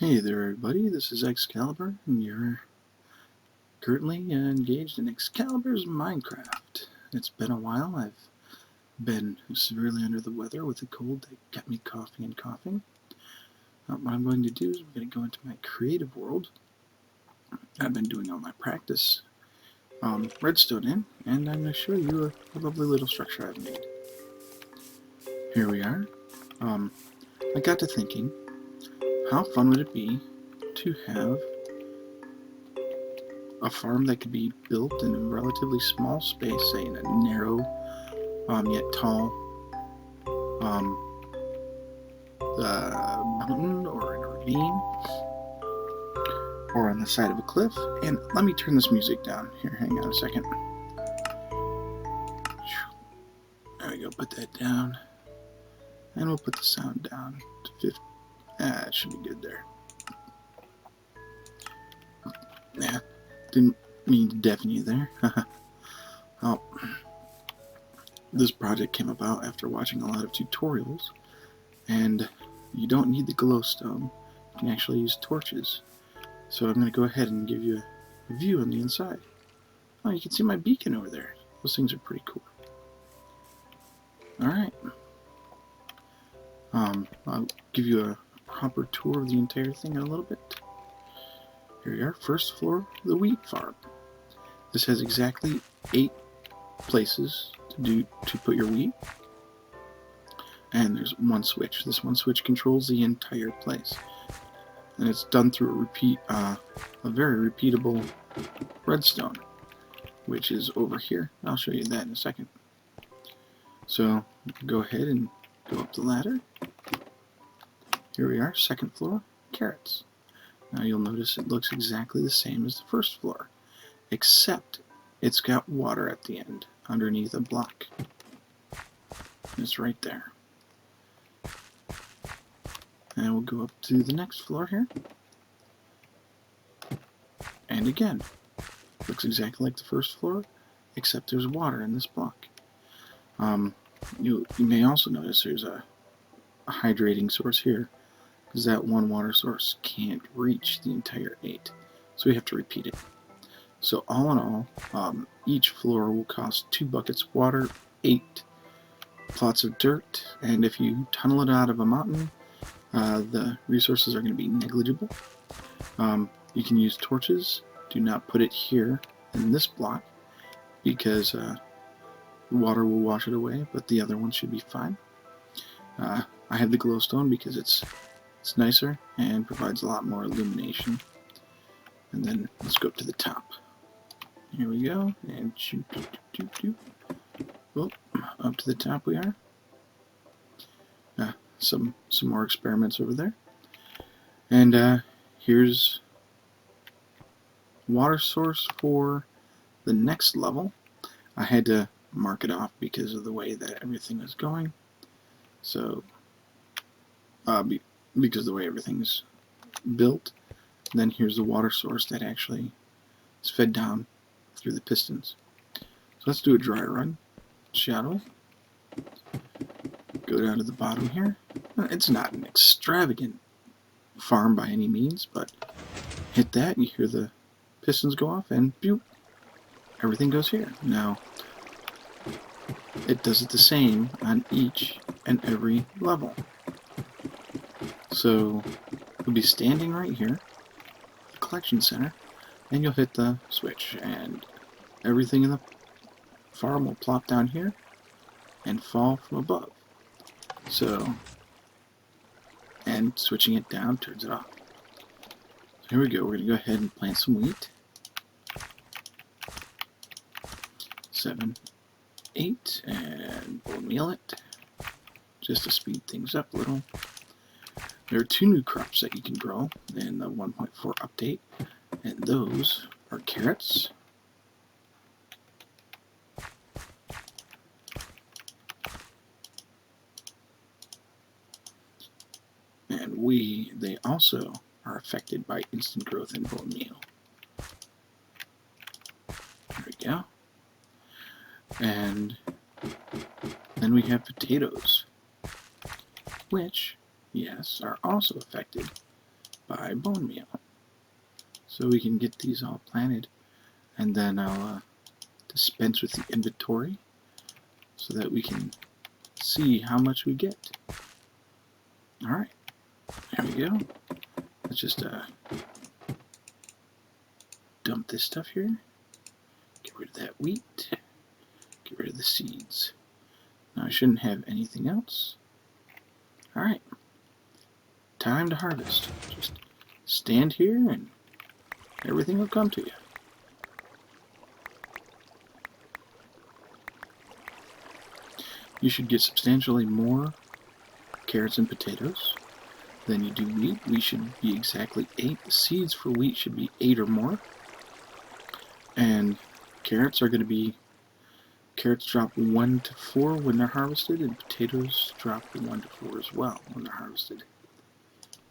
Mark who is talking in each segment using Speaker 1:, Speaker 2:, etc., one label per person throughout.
Speaker 1: Hey there everybody, this is Excalibur, and you're currently engaged in Excalibur's Minecraft. It's been a while. I've been severely under the weather with a cold that kept me coughing and coughing. What I'm going to do is we're going to go into my creative world. I've been doing all my practice redstone in, and I'm going to show you a lovely little structure I've made. Here we are. I got to thinking, how fun would it be to have a farm that could be built in a relatively small space, say in a narrow yet tall mountain or in a ravine or on the side of a cliff. And let me turn this music down. Here, hang on a second. There we go, put that down. And we'll put the sound down to 50. It should be good there. Yeah, didn't mean to deafen you there. Well, this project came about after watching a lot of tutorials, and you don't need the glowstone. You can actually use torches. So I'm going to go ahead and give you a view on the inside. Oh, you can see my beacon over there. Those things are pretty cool. Alright. I'll give you a proper tour of the entire thing in a little bit. Here we are, first floor, the wheat farm. This has exactly 8 places to put your wheat. And there's one switch. This one switch controls the entire place. And it's done through a very repeatable redstone, which is over here. I'll show you that in a second. So go ahead and go up the ladder. Here we are, second floor, carrots. Now you'll notice it looks exactly the same as the first floor, except it's got water at the end, underneath a block. It's right there. And we'll go up to the next floor here. And again, looks exactly like the first floor, except there's water in this block. You may also notice there's a hydrating source here, because that one water source can't reach the entire 8. So we have to repeat it. So all in all, each floor will cost 2 buckets of water, 8 plots of dirt, and if you tunnel it out of a mountain, the resources are going to be negligible. You can use torches. Do not put it here in this block, because the water will wash it away, but the other ones should be fine. I have the glowstone because it's nicer and provides a lot more illumination. And then let's go up to the top. Here we go, and shoot, oh, up to the top we are. Some more experiments over there. And here's water source for the next level. I had to mark it off because of the way that everything is going. So, because of the way everything's built. And then here's the water source that actually is fed down through the pistons. So let's do a dry run. Shadow. Go down to the bottom here. It's not an extravagant farm by any means, but hit that, you hear the pistons go off, and boop, everything goes here. Now, it does it the same on each and every level. So, you'll be standing right here, the collection center, and you'll hit the switch, and everything in the farm will plop down here and fall from above. So, and switching it down turns it off. So here we go, we're going to go ahead and plant some wheat. 7, 8, and we'll meal it, just to speed things up a little. There are 2 new crops that you can grow in the 1.4 update, and those are carrots and they also are affected by instant growth in bone meal. There we go. And then we have potatoes, which, yes, are also affected by bone meal. So we can get these all planted, and then I'll dispense with the inventory so that we can see how much we get. Alright, there we go. Let's just dump this stuff here. Get rid of that wheat. Get rid of the seeds. Now I shouldn't have anything else. Alright, time to harvest. Just stand here and everything will come to you. You should get substantially more carrots and potatoes than you do wheat. We should be exactly 8. The seeds for wheat should be 8 or more. And carrots are going to be, carrots drop 1 to 4 when they're harvested, and potatoes drop 1 to 4 as well when they're harvested.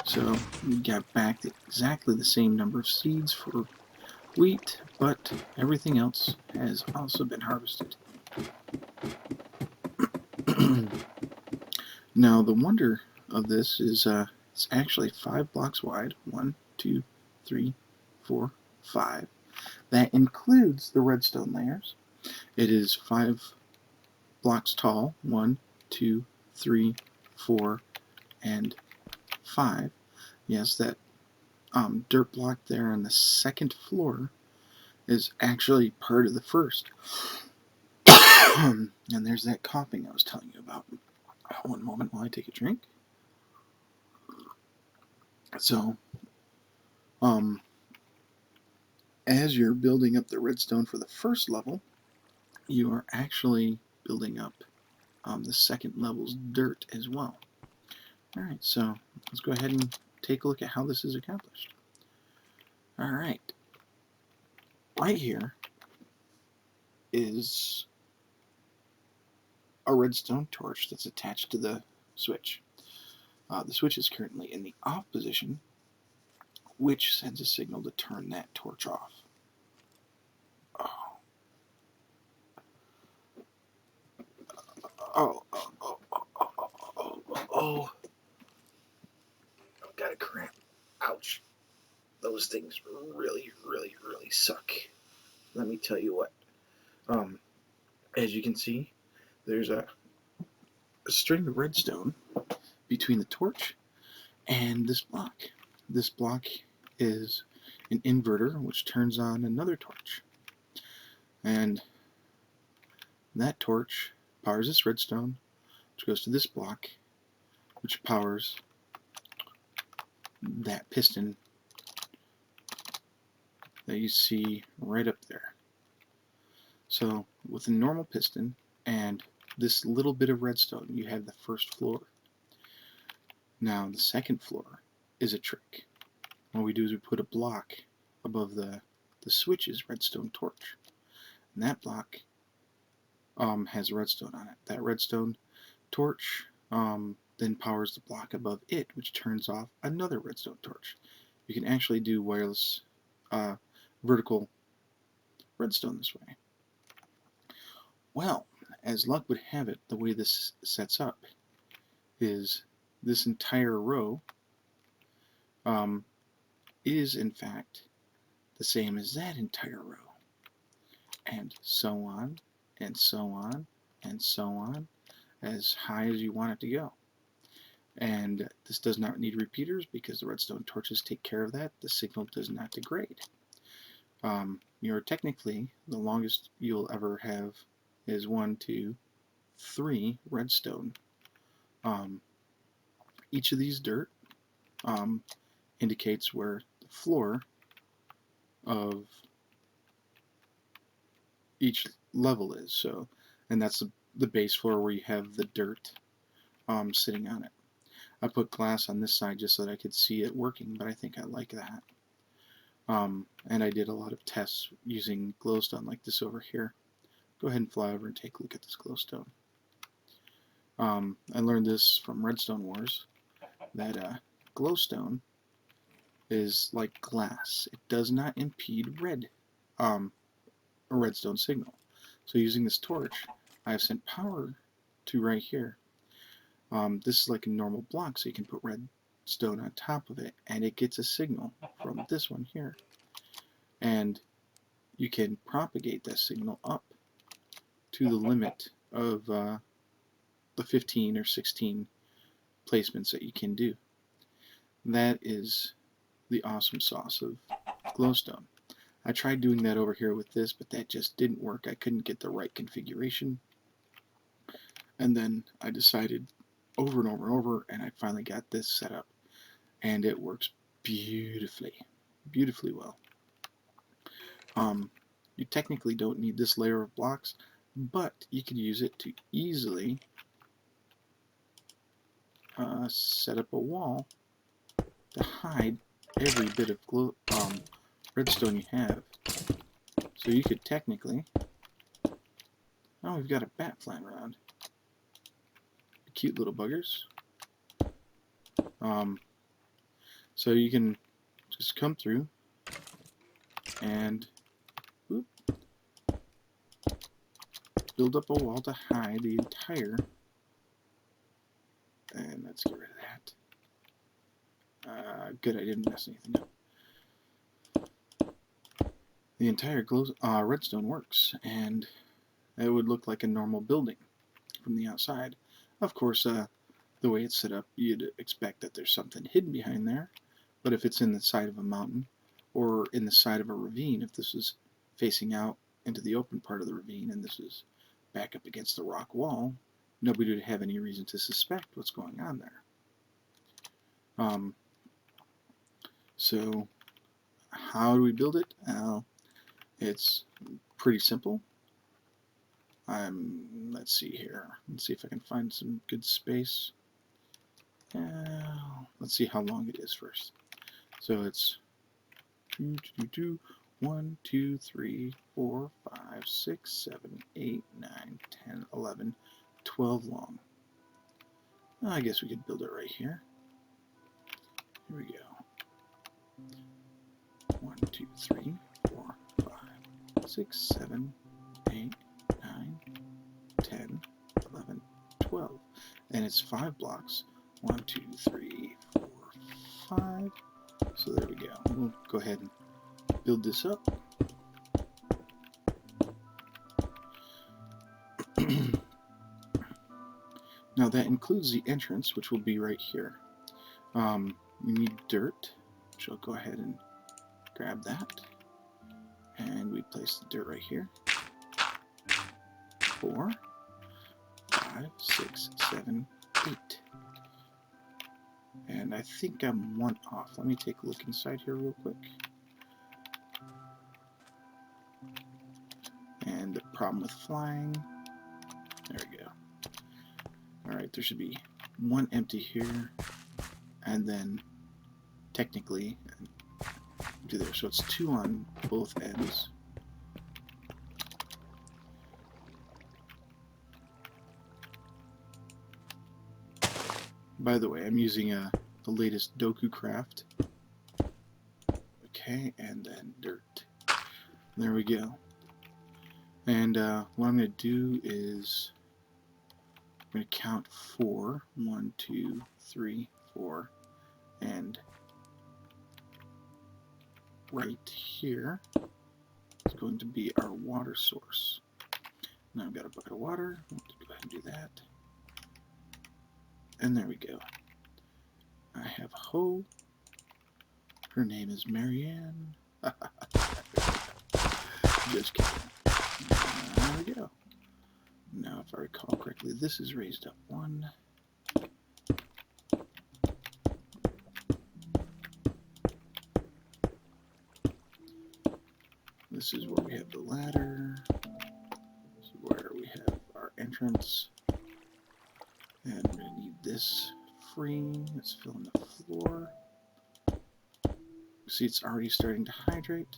Speaker 1: So we got back exactly the same number of seeds for wheat, but everything else has also been harvested. Now the wonder of this is it's actually 5 blocks wide. 1, 2, 3, 4, 5. That includes the redstone layers. It is 5 blocks tall. 1, 2, 3, 4, and 5. Yes, that dirt block there on the second floor is actually part of the first. And there's that coughing I was telling you about. One moment while I take a drink. So, as you're building up the redstone for the first level, you are actually building up the second level's dirt as well. Alright, so let's go ahead and take a look at how this is accomplished. Alright, right here is a redstone torch that's attached to the switch. The switch is currently in the off position, which sends a signal to turn that torch off. Oh, I've got a cramp. Ouch. Those things really suck. Let me tell you what. As you can see, there's a string of redstone between the torch and this block. This block is an inverter which turns on another torch. And that torch powers this redstone, which goes to this block, which powers that piston that you see right up there. So with a normal piston and this little bit of redstone, you have the first floor. Now the second floor is a trick. What we do is we put a block above the switch's redstone torch. And that block has redstone on it. That redstone torch then powers the block above it, which turns off another redstone torch. You can actually do wireless vertical redstone this way. Well, as luck would have it, the way this sets up is this entire row is in fact the same as that entire row, and so on and so on and so on, as high as you want it to go. And this does not need repeaters because the redstone torches take care of that. The signal does not degrade. You're technically, the longest you'll ever have is 1, 2, 3 redstone. Each of these dirt indicates where the floor of each level is. So, and that's the base floor where you have the dirt sitting on it. I put glass on this side just so that I could see it working, but I think I like that. And I did a lot of tests using glowstone like this over here. Go ahead and fly over and take a look at this glowstone. I learned this from Redstone Wars, that glowstone is like glass. It does not impede a redstone signal. So using this torch, I have sent power to right here. This is like a normal block, so you can put stone on top of it, and it gets a signal from this one here. And you can propagate that signal up to the limit of the 15 or 16 placements that you can do. That is the awesome sauce of glowstone. I tried doing that over here with this, but that just didn't work. I couldn't get the right configuration. And then I decided over and over and over, and I finally got this set up. And it works beautifully, beautifully well. You technically don't need this layer of blocks, but you could use it to easily set up a wall to hide every bit of redstone you have. So you could technically... Oh, we've got a bat flying around. Cute little buggers. So you can just come through and whoop, build up a wall to hide the entire... And let's get rid of that. Good, I didn't mess anything up. The entire redstone works, and it would look like a normal building from the outside. Of course, the way it's set up, you'd expect that there's something hidden behind there, but if it's in the side of a mountain or in the side of a ravine, if this is facing out into the open part of the ravine and this is back up against the rock wall, nobody would have any reason to suspect what's going on there. So how do we build it? It's pretty simple. Let's see here. Let's see if I can find some good space. Let's see how long it is first. So it's 1, 2, 3, 4, 5, 6, 7, 8, 9, 10, 11, 12 long. I guess we could build it right here. Here we go. 1, 2, 3, 4, 5, 6, 7, 8, 9, 10, 11, 12. And it's 5 blocks. 1, 2, 3, 4, 5. So there we go. We'll go ahead and build this up. Now that includes the entrance, which will be right here. We need dirt, which I'll go ahead and grab that. And we place the dirt right here. 4, 5, 6, 7, 8. And I think I'm 1 off. Let me take a look inside here real quick. And the problem with flying. There we go. Alright, there should be 1 empty here. And then technically do there. So it's 2 on both ends. By the way, I'm using the latest Doku Craft. Okay, and then dirt. There we go. And what I'm going to do is I'm going to count 4. 1, 2, 3, 4. And right here is going to be our water source. Now I've got a bucket of water. I'm going to go ahead and do that. And there we go. I have a hoe. Her name is Marianne. Just kidding. There we go. Now, if I recall correctly, this is raised up 1. This is where we have the ladder. This is where we have our entrance. And we're going to need this free. Let's fill in the floor. See, it's already starting to hydrate.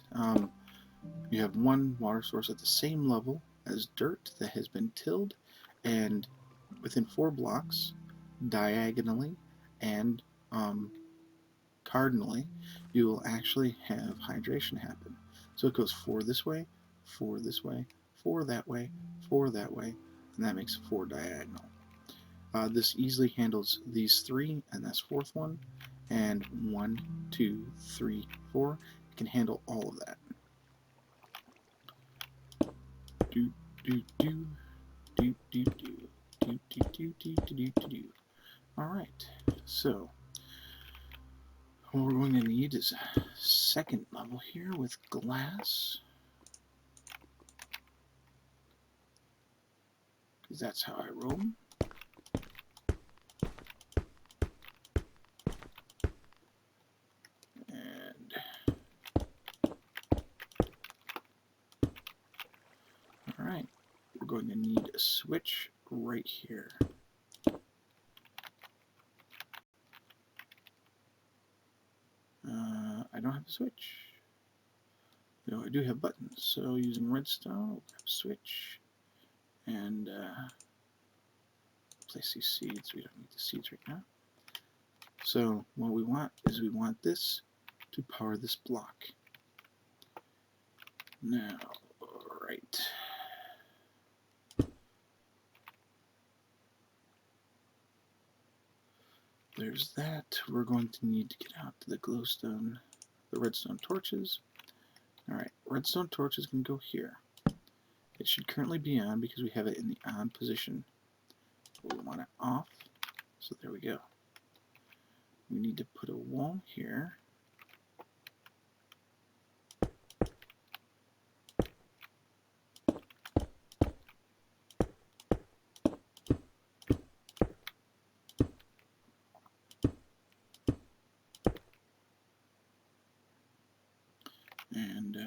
Speaker 1: You have 1 water source at the same level as dirt that has been tilled, and within 4 blocks, diagonally and cardinally, you will actually have hydration happen. So it goes 4 this way, 4 this way, 4 that way, 4 that way, and that makes 4 diagonal. This easily handles these 3, and that's 4th one, And 1, 2, 3, 4. It can handle all of that. Do, do, do, do, do, do, do, do, do, do, do, do, do. Alright, so what we're going to need is a second level here with glass. Because that's how I roll. And alright, we're going to need a switch right here. I don't have a switch. No, I do have buttons, so using redstone, we'll grab a switch and place these seeds. We don't need the seeds right now. So what we want is we want this to power this block. Now, right. There's that. We're going to need to get out to the glowstone, the redstone torches. Alright, redstone torches can go here. It should currently be on because we have it in the on position. But we want it off, so there we go. We need to put a wall here. And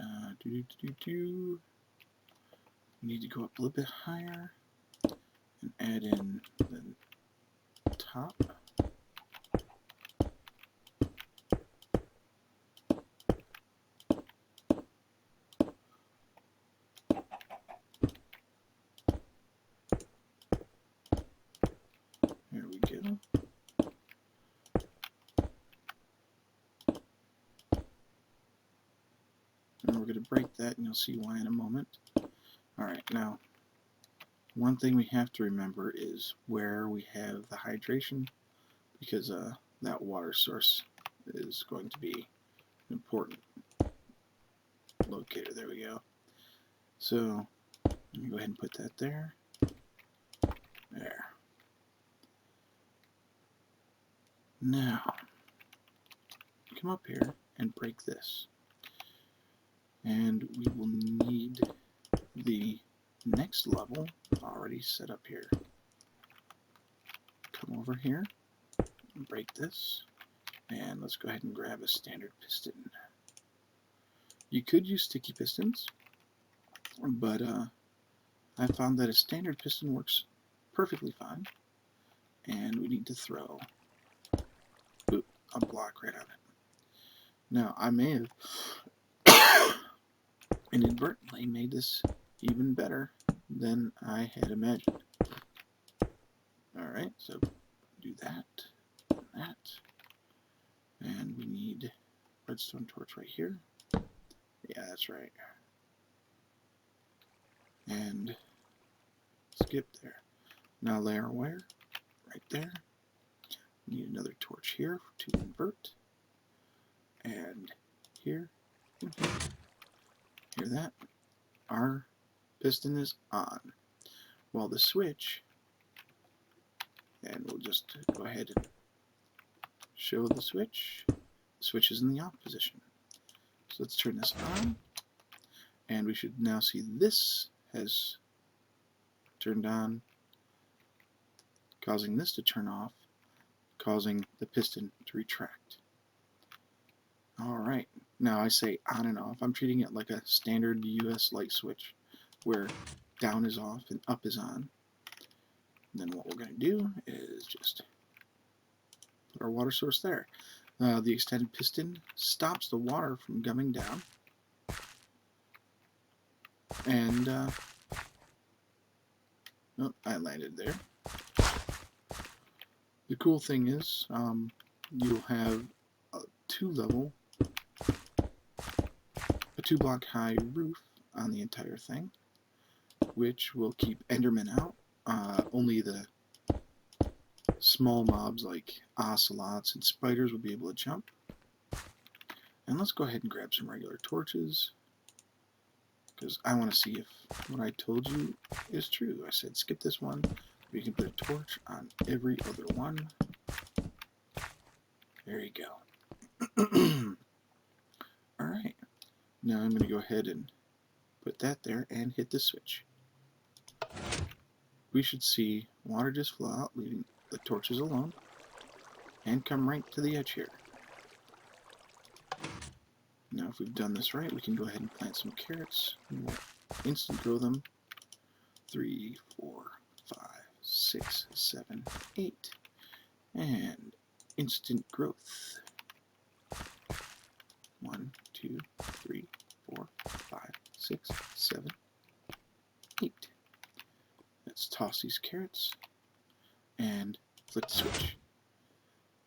Speaker 1: we need to go up a little bit higher and add in the top. There we go. And we're going to break that, and you'll see why in a moment. Alright, now, one thing we have to remember is where we have the hydration, because that water source is going to be an important locator. There we go. So, let me go ahead and put that there. There. Now, come up here and break this. And we will need the next level already set up here. Come over here and break this. And let's go ahead and grab a standard piston. You could use sticky pistons, but I found that a standard piston works perfectly fine. And we need to throw a block right on it. Now, I may have inadvertently made this even better than I had imagined. Alright, so do that, and that. And we need redstone torch right here. Yeah, that's right. And skip there. Now lay our wire right there. Need another torch here to invert. And here and here. Hear that? Our piston is on. While the switch, and we'll just go ahead and show the switch. The switch is in the off position. So let's turn this on. And we should now see this has turned on, causing this to turn off, causing the piston to retract. Alright, now I say on and off. I'm treating it like a standard US light switch where down is off and up is on. And then what we're going to do is just put our water source there. The extended piston stops the water from coming down. And, oh, I landed there. The cool thing is, you'll have a two block high roof on the entire thing, which will keep Endermen out. Only the small mobs like ocelots and spiders will be able to jump. And let's go ahead and grab some regular torches, because I want to see if what I told you is true. I said skip this one. You can put a torch on every other one. There you go. Alright, now I'm going to go ahead and put that there and hit the switch. We should see water just flow out, leaving the torches alone, and come right to the edge here. Now if we've done this right, we can go ahead and plant some carrots. We'll instant grow them. 3, 4, 5, 6, 7, 8. And instant growth. 1, 2, 3, 4, 5, 6, 7, 8. Let's toss these carrots and flick the switch.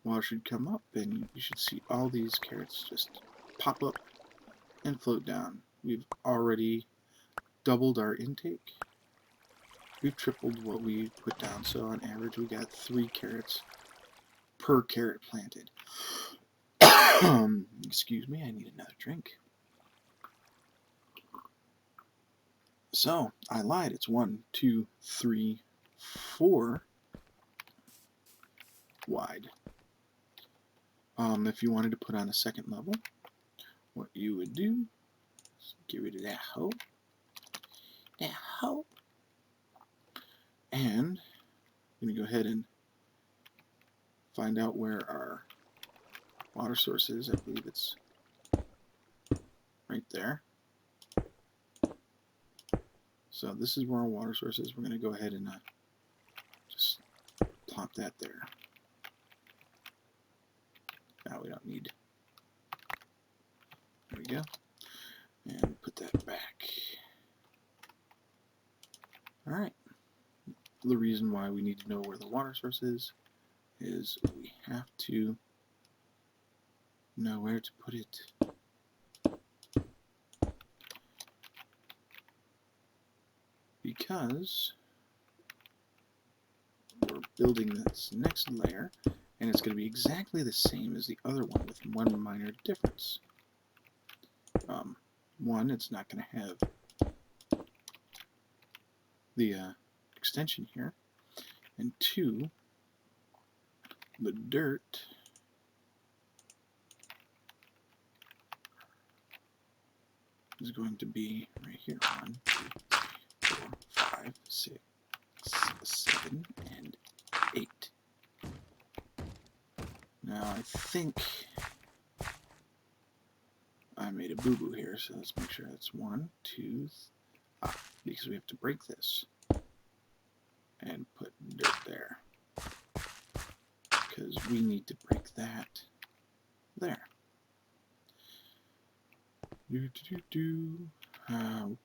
Speaker 1: Water should come up and you should see all these carrots just pop up and float down. We've already doubled our intake. We've tripled what we put down, so on average we got 3 carrots per carrot planted. Excuse me, I need another drink. So, I lied, it's 1, 2, 3, 4 wide. If you wanted to put on a second level, what you would do is get rid of that hoe, and I'm going to go ahead and find out where our water source is. I believe it's right there. So this is where our water source is. We're going to go ahead and just plop that there. Now we don't need. There we go. And put that back. Alright. The reason why we need to know where the water source is we have to know where to put it. Because we're building this next layer, and it's going to be exactly the same as the other one with one minor difference. One, it's not going to have the extension here, and 2, the dirt is going to be right here. 1, 2, 3, 4, 5, 6, 7, and 8. Now I think I made a boo-boo here, so let's make sure that's 1, 2, because we have to break this and put dirt there, because we need to break that there. We'll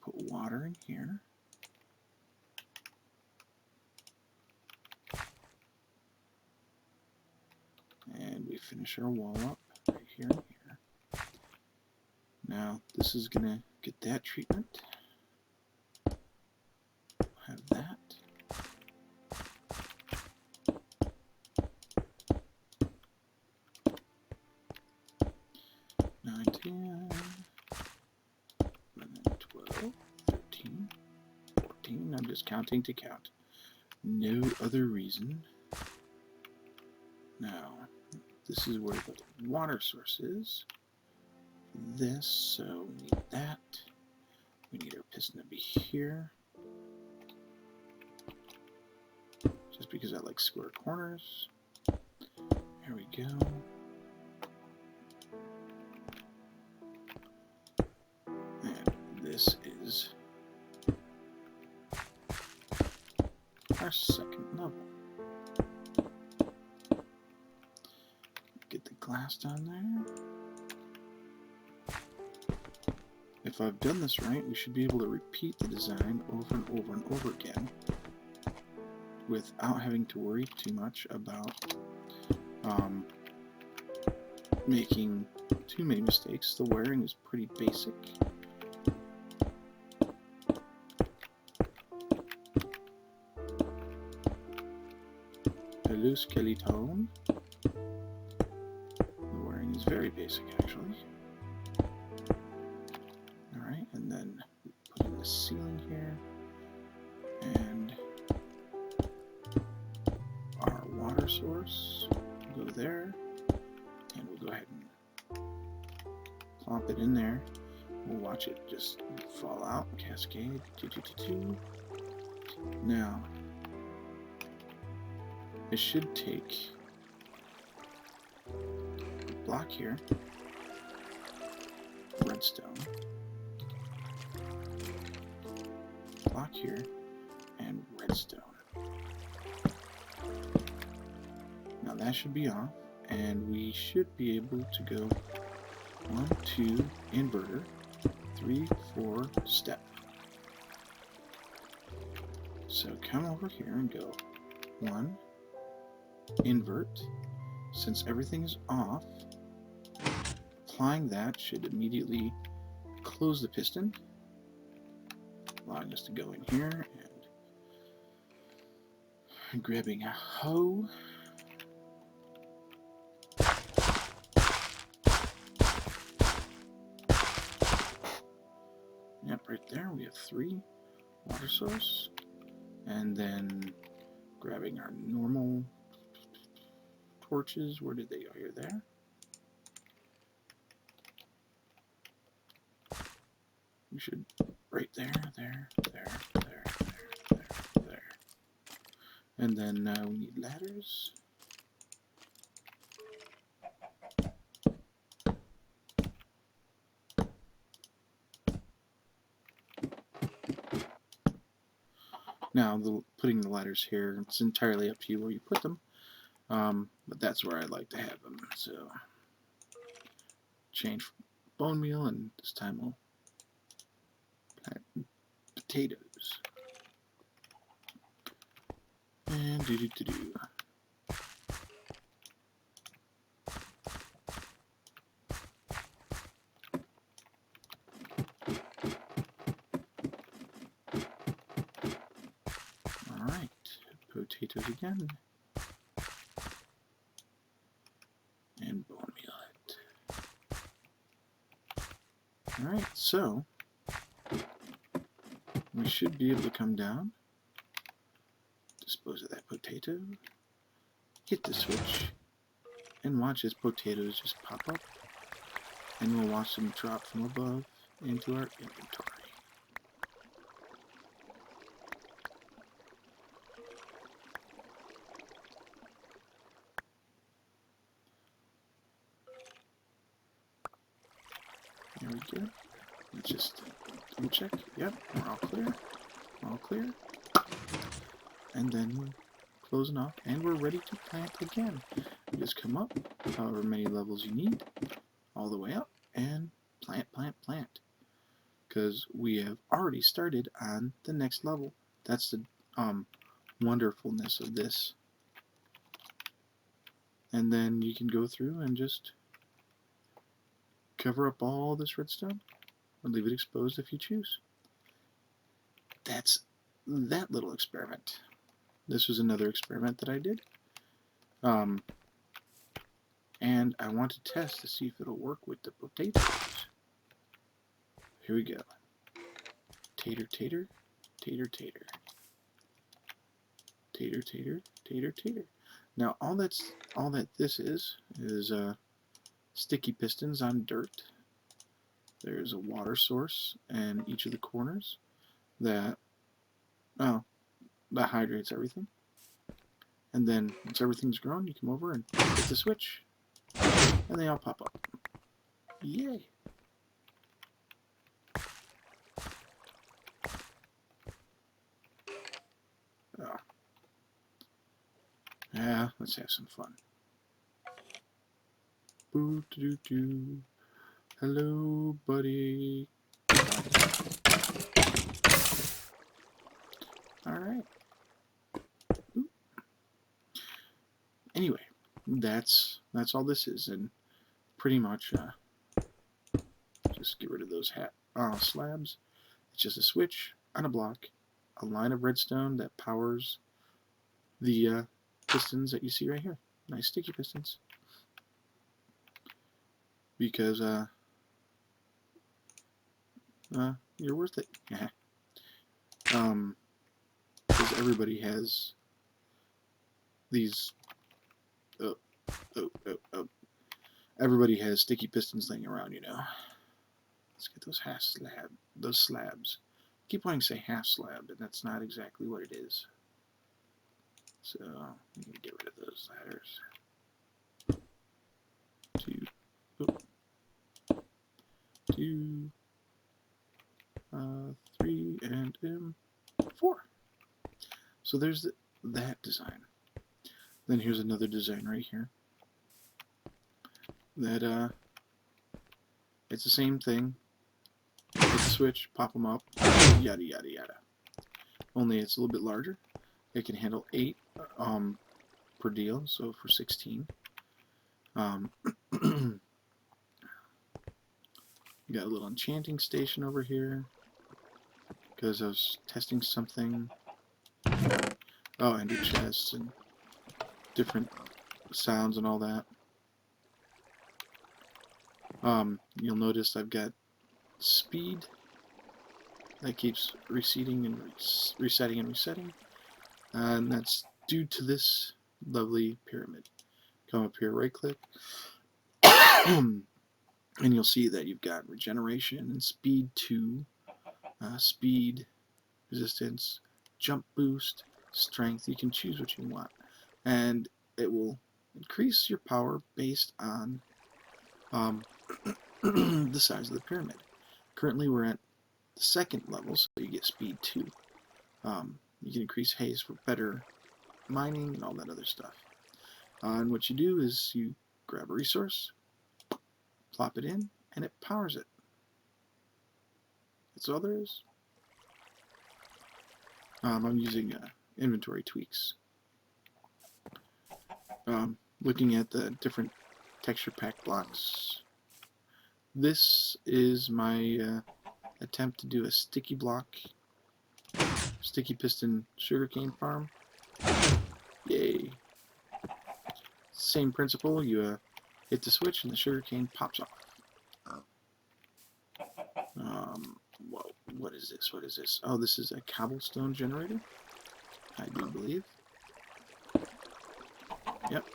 Speaker 1: put water in here. And we finish our wall up right here and here. Now this is going to get that treatment. Have that. Nine, 10, 11, 12, 13, 14. I'm just counting to count. No other reason. Now, this is where the water source is. This, so we need that. We need our piston to be here. Just because I like square corners. There we go. And this is our second level. Get the glass down there. If I've done this right, we should be able to repeat the design over and over and over again without having to worry too much about making too many mistakes. The wiring is pretty basic. Hello? skeleton. The wiring is very basic, actually. Alright, and then put in the ceiling here. And our water source will go there. And we'll go ahead and plop it in there. We'll watch it just fall out, cascade, Now, it should take a block here, redstone, block here, and redstone. Now that should be off, and we should be able to go 1, 2, inverter, 3, 4, step. So come over here and go 1, invert. Since everything is off, applying that should immediately close the piston, allowing us to go in here and grabbing a hoe. Yep, right there we have 3 water source, and then grabbing our normal torches. Where did they go? Here, there. We should right there, there, there, there, there, there, there. And then we need ladders. Now, putting the ladders here, it's entirely up to you where you put them, but that's where I like to have them. So, change bone meal, and this time we'll plant potatoes. And do-do-do-do. Alright, potatoes again. And bone meal it. Alright, so we should be able to come down, dispose of that potato, hit the switch, and watch as potatoes just pop up, and we'll watch them drop from above into our inventory. There we go. Let's just double check. Yep, we're all clear. We're all clear. And then we're closing off, and we're ready to plant again. You just come up, however many levels you need, all the way up, and plant, plant, plant. Because we have already started on the next level. That's the wonderfulness of this. And then you can go through and just cover up all this redstone, or leave it exposed if you choose. That's that little experiment. This was another experiment that I did. And I want to test to see if it'll work with the potatoes. Here we go. Tater, tater, tater, tater. Tater, tater, tater, tater. Now all that this is sticky pistons on dirt. There's a water source in each of the corners that hydrates everything. And then once everything's grown, you come over and hit the switch, and they all pop up. Yay! Oh. Yeah, let's have some fun. Boo doo doo. Hello, buddy. Alright. Anyway, that's all this is, and pretty much just get rid of those slabs. It's just a switch on a block, a line of redstone that powers the pistons that you see right here. Nice sticky pistons. Because you're worth it. Yeah. Because everybody has these. Everybody has sticky pistons laying around, you know. Let's get those slabs. I keep wanting to say half slab, but that's not exactly what it is. So I'm gonna get rid of those ladders. 2, 3, and 4. So there's that design. Then here's another design right here. That it's the same thing. Hit the switch, pop them up, yada yada yada. Only it's a little bit larger. It can handle 8 per deal, so for 16. You got a little enchanting station over here because I was testing something. Oh, and your chests and different sounds and all that. You'll notice I've got speed that keeps receding and resetting and resetting, and that's due to this lovely pyramid. Come up here, right click, and you'll see that you've got regeneration and speed 2, speed, resistance, jump boost, strength. You can choose what you want, and it will increase your power based on the size of the pyramid. Currently we're at the 2nd level, so you get speed 2. You can increase haze for better mining and all that other stuff. And what you do is you grab a resource, plop it in, and it powers it. That's all there is. I'm using inventory tweaks. Looking at the different texture pack blocks. This is my attempt to do a sticky piston sugarcane farm. Yay! Same principle. You hit the switch and the sugarcane pops off. Whoa! What is this? What is this? Oh, this is a cobblestone generator, I do believe. Yep.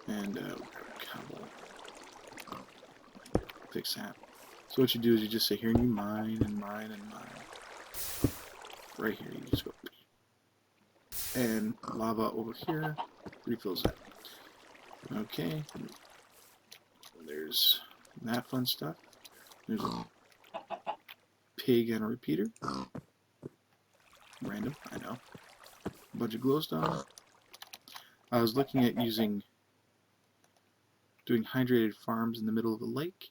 Speaker 1: And cobble. Fix that. So what you do is you just sit here and you mine and mine and mine. Right here, you just go. And lava over here refills that. Okay. There's that fun stuff. There's a pig and a repeater. Random, I know. A bunch of glowstone. I was looking at doing hydrated farms in the middle of a lake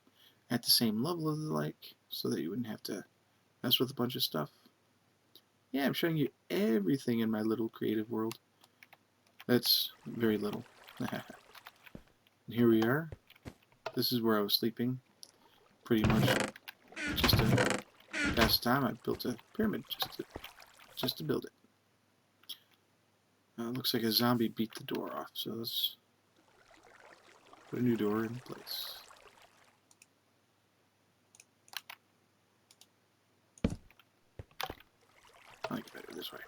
Speaker 1: at the same level of the lake so that you wouldn't have to mess with a bunch of stuff. Yeah, I'm showing you everything in my little creative world. That's very little. And here we are. This is where I was sleeping. Pretty much just to pass time. I built a pyramid just to build it. Looks like a zombie beat the door off, so let's put a new door in place. I like it better this way.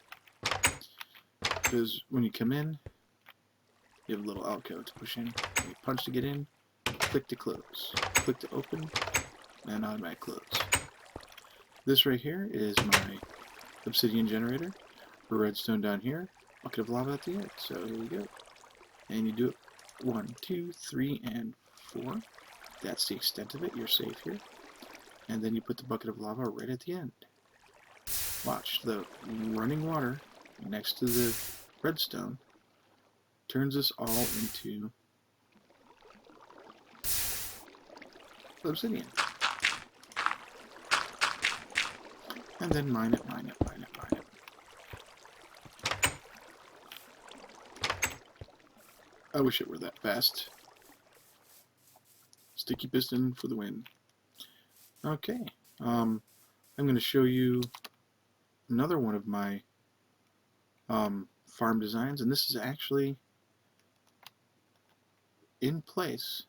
Speaker 1: Because when you come in, you have a little alcove to push in. You punch to get in, click to close, click to open, and automatic close. This right here is my obsidian generator. For redstone down here, bucket of lava at the end. So here we go. And you do it 1, 2, 3, and 4. That's the extent of it. You're safe here. And then you put the bucket of lava right at the end. Watch, the running water next to the redstone turns this all into obsidian. And then mine it, mine it, mine it, mine it. I wish it were that fast. Sticky piston for the win. Okay, I'm going to show you another one of my farm designs, and this is actually in place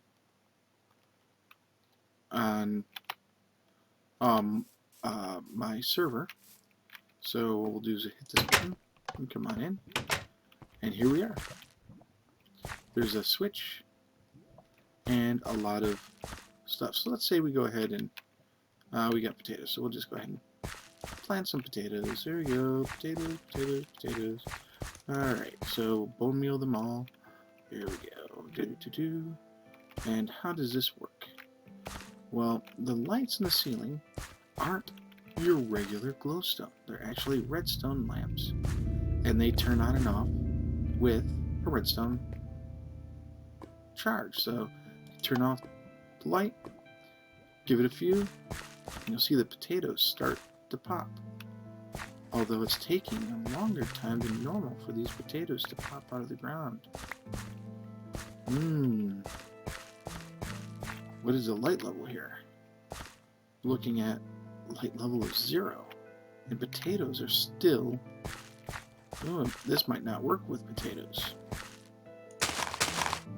Speaker 1: on my server. So what we'll do is hit this button and come on in, and here we are. There's a switch and a lot of stuff. So let's say we go ahead and we got potatoes, so we'll just go ahead and plant some potatoes. There we go. Potatoes, potatoes, potatoes. Alright, so bone meal them all. Here we go. And how does this work? Well, the lights in the ceiling aren't your regular glowstone. They're actually redstone lamps. And they turn on and off with a redstone charge. So you turn off the light, give it a few, and you'll see the potatoes start to pop. Although it's taking a longer time than normal for these potatoes to pop out of the ground. What is the light level here? Looking at light level of 0. And potatoes are still... Oh, this might not work with potatoes.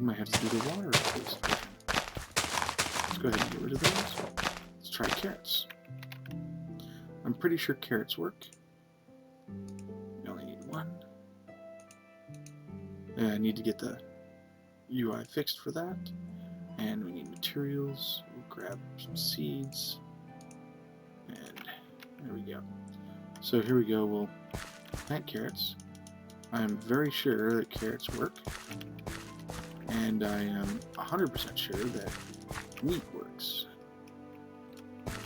Speaker 1: We might have to do the water replacement. Let's go ahead and get rid of those. Let's try carrots. I'm pretty sure carrots work. We only need one. And I need to get the UI fixed for that. And we need materials. We'll grab some seeds. And there we go. So here we go. We'll plant carrots. I'm very sure that carrots work. And I am 100% sure that wheat works.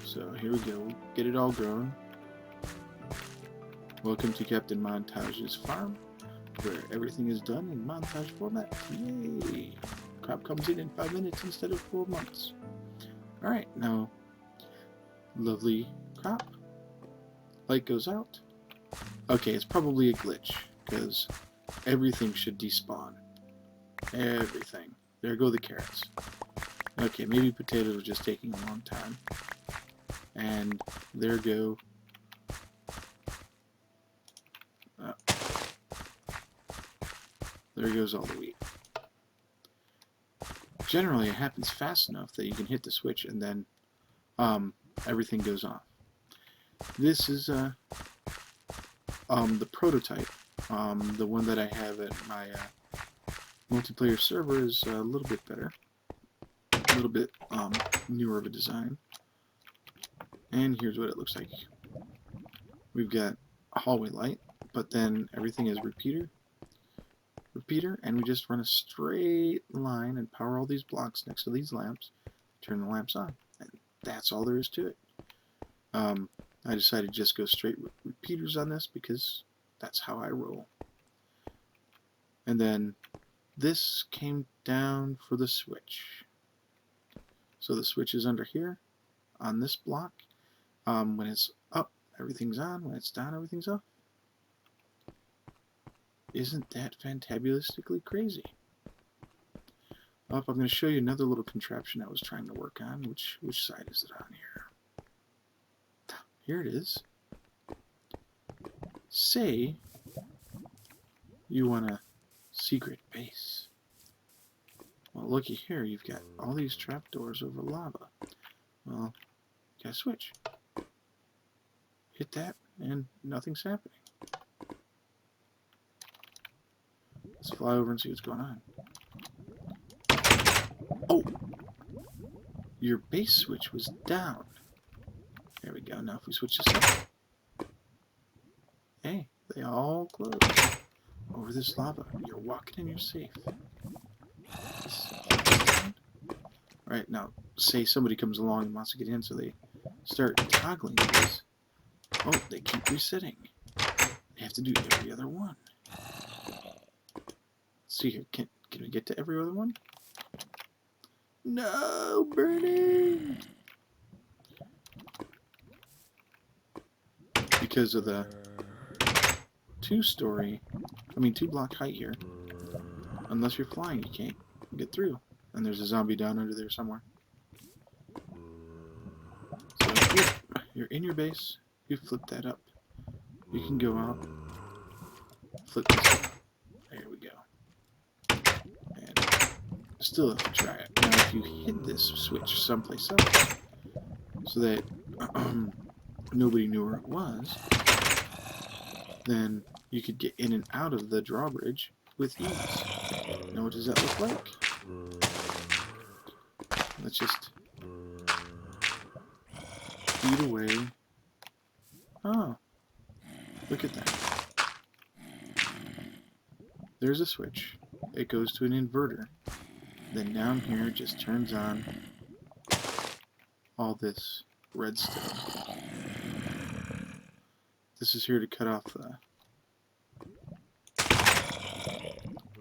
Speaker 1: So here we go. Get it all grown. Welcome to Captain Montage's farm, where everything is done in montage format. Yay! Crop comes in 5 minutes instead of 4 months. Alright, now, lovely crop. Light goes out. Okay, it's probably a glitch, because everything should despawn. Everything. There go the carrots. Okay, maybe potatoes are just taking a long time. And there go... there goes all the wheat. Generally, it happens fast enough that you can hit the switch and then everything goes off. This is the prototype. The one that I have at my multiplayer server is a little bit better. A little bit newer of a design. And here's what it looks like. We've got a hallway light, but then everything is repeater, and we just run a straight line and power all these blocks next to these lamps, turn the lamps on, and that's all there is to it. I decided to just go straight with repeaters on this because that's how I roll. And then this came down for the switch. So the switch is under here on this block. When it's up, everything's on. When it's down, everything's off. Isn't that fantabulously crazy? I'm going to show you another little contraption I was trying to work on. Which side is it on here? Here it is. Say you want a secret base. Well, looky here. You've got all these trapdoors over lava. Well, you got a switch. Hit that, and nothing's happening. Let's fly over and see what's going on. Oh! Your base switch was down. There we go. Now if we switch this up. Hey, they all close. Over this lava. You're walking and you're safe. Alright, now say somebody comes along and wants to get in, so they start toggling this. Oh, they keep resetting. They have to do every other one. Let's see here. Can we get to every other one? No, burning! Because of the two block height here. Unless you're flying, you can't get through. And there's a zombie down under there somewhere. So if you're in your base, you flip that up. You can go out flip this. There we go. And still have to try it. Now, if you hid this switch someplace else, so that nobody knew where it was, then you could get in and out of the drawbridge with ease. Now, what does that look like? Let's just feed away. Oh, look at that. There's a switch. It goes to an inverter. Then down here it just turns on all this redstone. This is here to cut off the...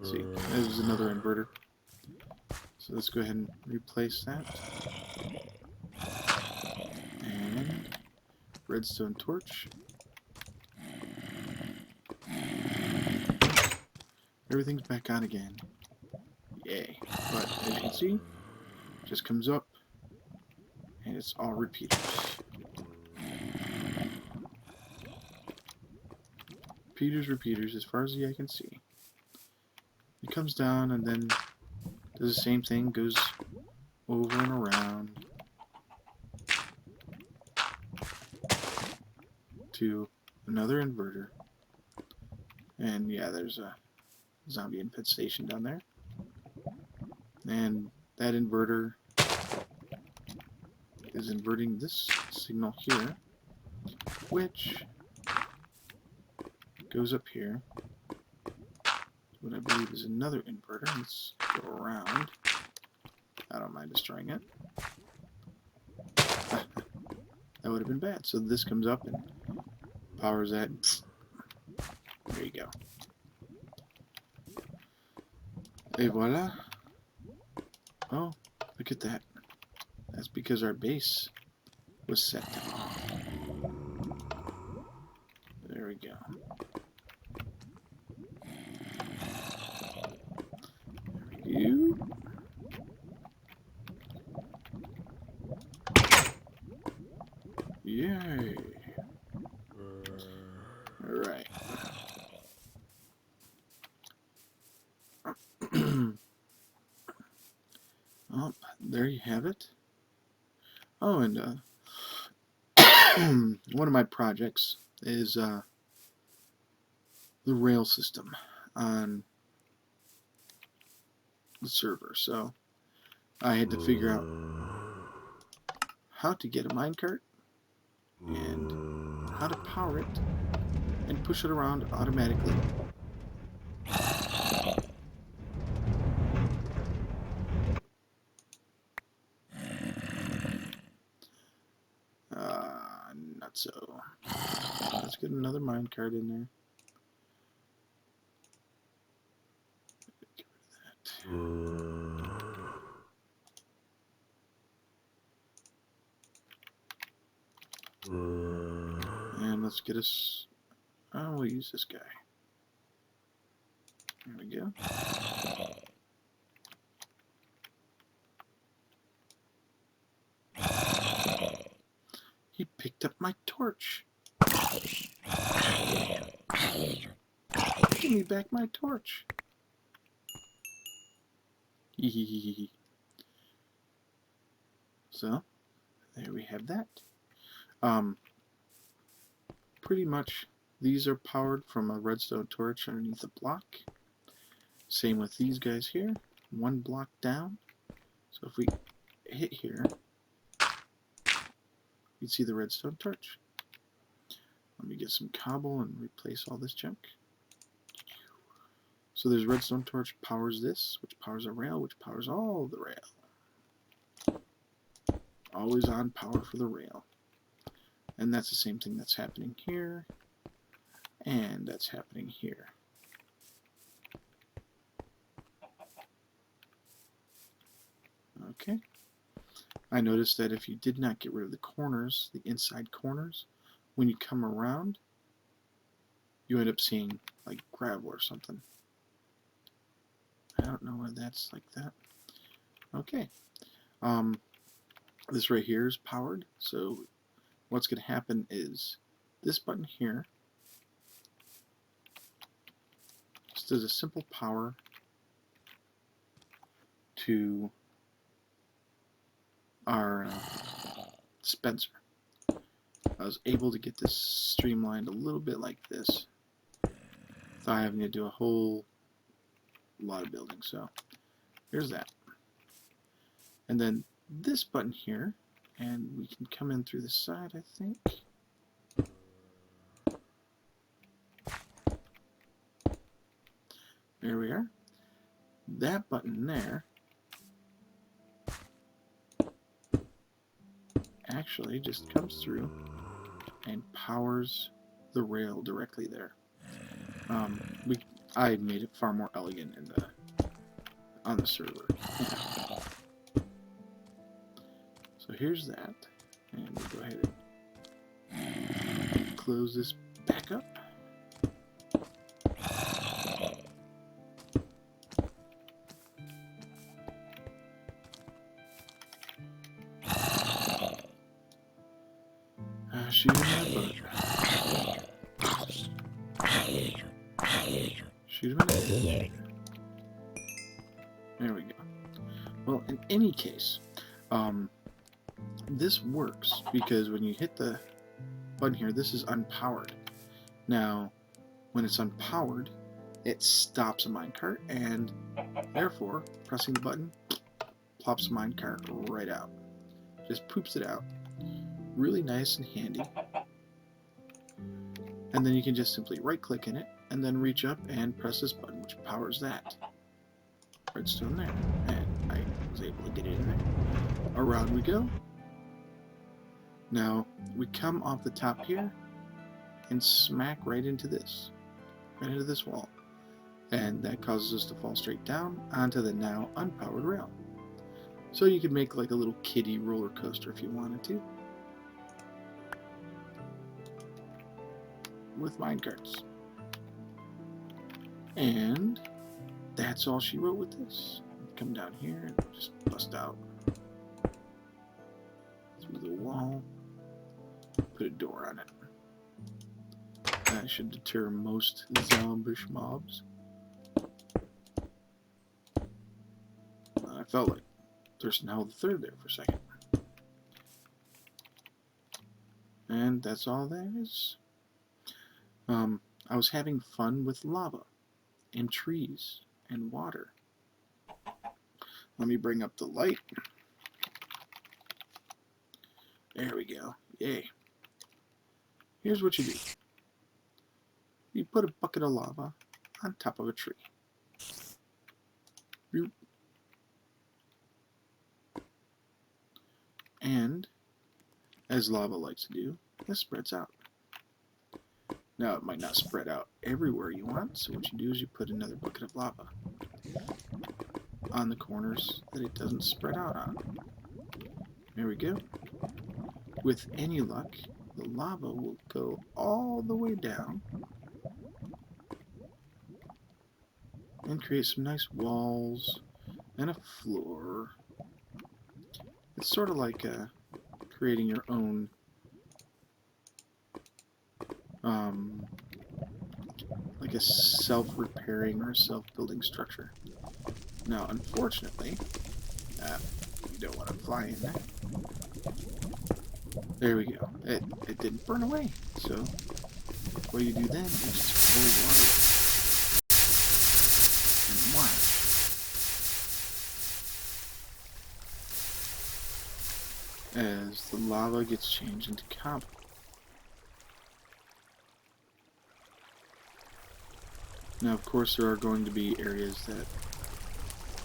Speaker 1: See, there's another inverter. So let's go ahead and replace that. And redstone torch. Everything's back on again. Yay. But as you can see, it just comes up and it's all repeaters. Repeaters as far as the eye can see. It comes down and then does the same thing, goes over and around to another inverter. And yeah, there's a zombie infestation down there. And that inverter is inverting this signal here, which goes up here. What I believe is another inverter. Let's go around. I don't mind destroying it. That would have been bad. So this comes up and powers that. There you go. Et voila. Oh, look at that. That's because our base was set to off. There we go. You. Yay. Alright. Oh, there you have it. Oh, and one of my projects is the rail system on the server. So I had to figure out how to get a minecart and how to power it and push it around automatically. Not so. Let's get another minecart in there. Get rid of that. And let's get us... Oh, we'll use this guy. There we go. He picked up my torch. Give me back my torch. So, there we have that. Pretty much these are powered from a redstone torch underneath a block. Same with these guys here. One block down. So if we hit here, you'd see the redstone torch. Let me get some cobble and replace all this junk. So there's redstone torch powers this, which powers a rail, which powers all the rail. Always on power for the rail. And that's the same thing that's happening here. And that's happening here. Okay. I noticed that if you did not get rid of the corners, the inside corners, when you come around, you end up seeing like gravel or something. I don't know why that's like that. Okay. This right here is powered, so what's going to happen is this button here just as a simple power to our dispenser. I was able to get this streamlined a little bit like this without having to do a whole lot of building. So here's that. And then this button here, and we can come in through the side, I think. There we are. That button there actually just comes through and powers the rail directly there. I made it far more elegant on the server. So here's that, and we'll go ahead and close this back up. Shoot him in the butt. Shoot him in the head. There we go. Well, in any case, this works because when you hit the button here, this is unpowered. Now, when it's unpowered, it stops a minecart, and therefore, pressing the button plops the minecart right out. Just poops it out. Really nice and handy. And then you can just simply right click in it and then reach up and press this button, which powers that redstone there, and I was able to get it in there. Around we go. Now we come off the top here and smack right into this wall, and that causes us to fall straight down onto the now unpowered rail. So you could make like a little kiddie roller coaster if you wanted to, with minecarts. And that's all she wrote with this. Come down here and just bust out through the wall. Put a door on it. That should deter most zombish mobs. I felt like Thurston Howell III there for a second. And that's all there is. I was having fun with lava and trees and water. Let me bring up the light. There we go. Yay. Here's what you do. You put a bucket of lava on top of a tree. Boop. And, as lava likes to do, it spreads out. Now, it might not spread out everywhere you want, so what you do is you put another bucket of lava on the corners that it doesn't spread out on. There we go. With any luck, the lava will go all the way down and create some nice walls and a floor. It's sort of like creating your own like a self-repairing or self-building structure. Now, unfortunately, you don't want to fly in there. There we go. It didn't burn away. So what you do then is just pour water and watch as the lava gets changed into cobble. Now, of course, there are going to be areas that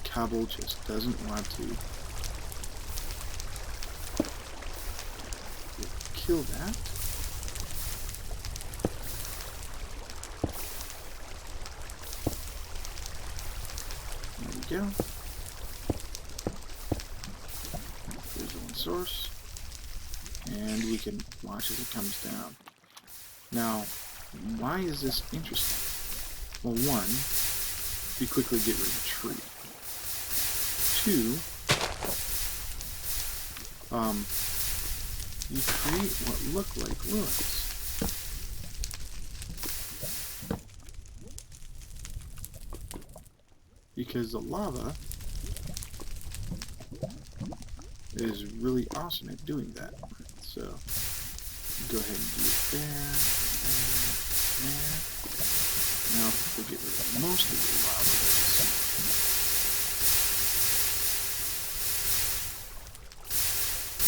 Speaker 1: cobble just doesn't want to kill that. There we go. There's one source. And we can watch as it comes down. Now, why is this interesting? Well, one, you quickly get rid of the tree. Two, you create what look like ruins. because the lava is really awesome at doing that. So go ahead and do it there, there. Now we'll get rid of most of the lava that's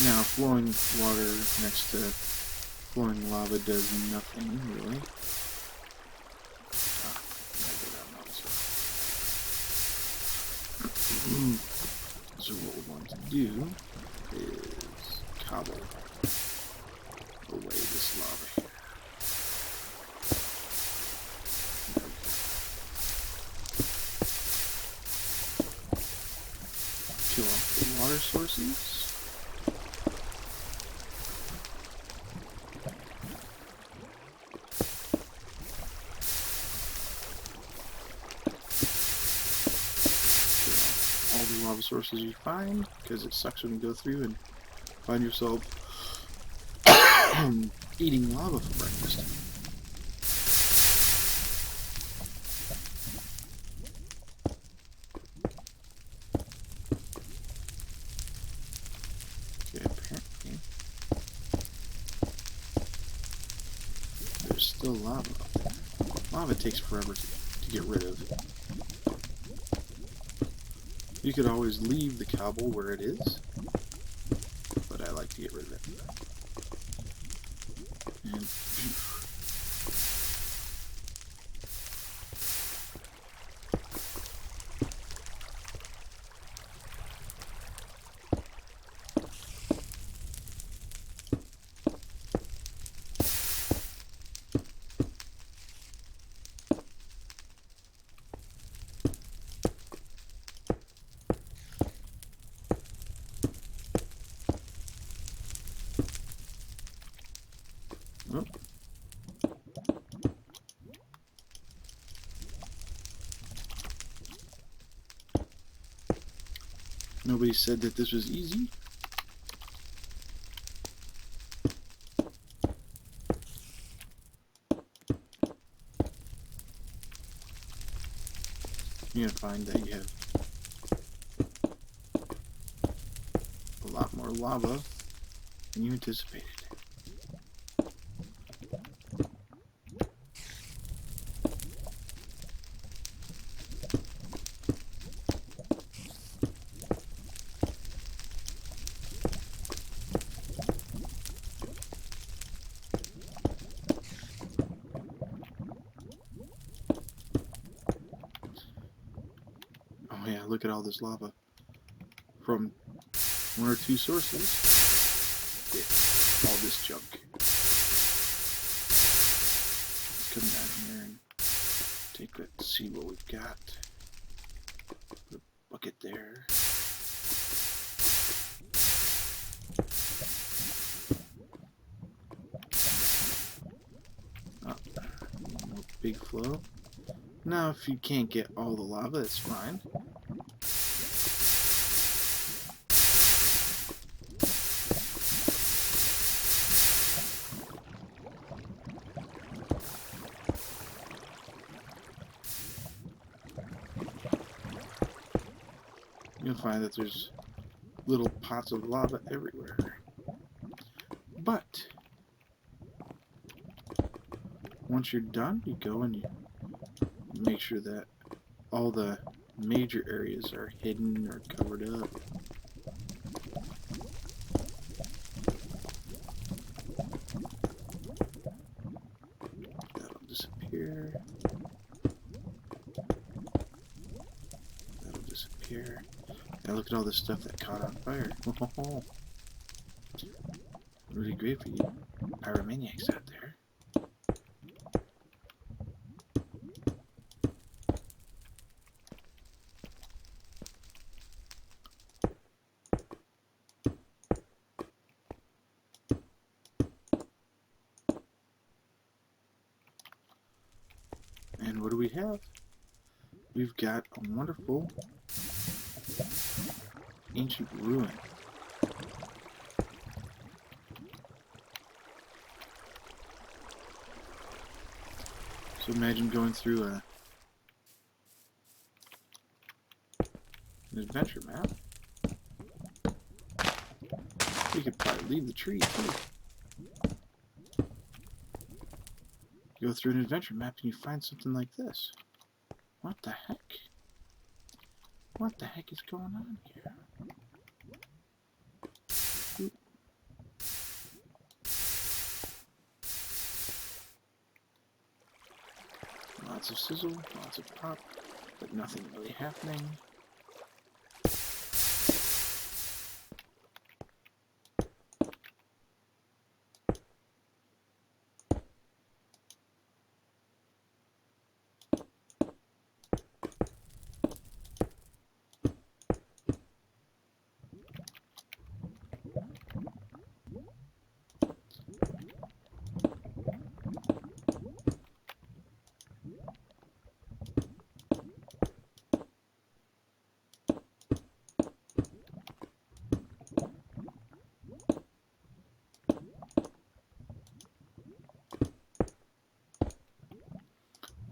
Speaker 1: now flowing water next to flowing lava does nothing really. So what we want to do is cobble away this lava here. Kill off the water sources. Lava sources you find, because it sucks when you go through and find yourself eating lava for breakfast. Okay, apparently there's still lava up there. Lava takes forever to get rid of. You could always leave the cobble where it is, but I like to get rid of it. And oh. Nobody said that this was easy. You're gonna find that you have a lot more lava than you anticipated. Oh yeah, look at all this lava from one or two sources. Yeah, all this junk. Let's come down here and take a see what we've got. Put a bucket there. Oh, no big flow. Now, if you can't get all the lava, it's fine. You'll find that there's little pots of lava everywhere. But once you're done, you go and you make sure that all the major areas are hidden or covered up. That'll disappear. That'll disappear. Now look at all this stuff that caught on fire. Really great for you pyromaniacs out there. And what do we have? We've got a wonderful ancient ruin. So imagine going through adventure map. We could probably leave the tree too. You go through an adventure map and you find something like this. What the heck? What the heck is going on here? Oop. Lots of sizzle, lots of pop, but nothing really happening.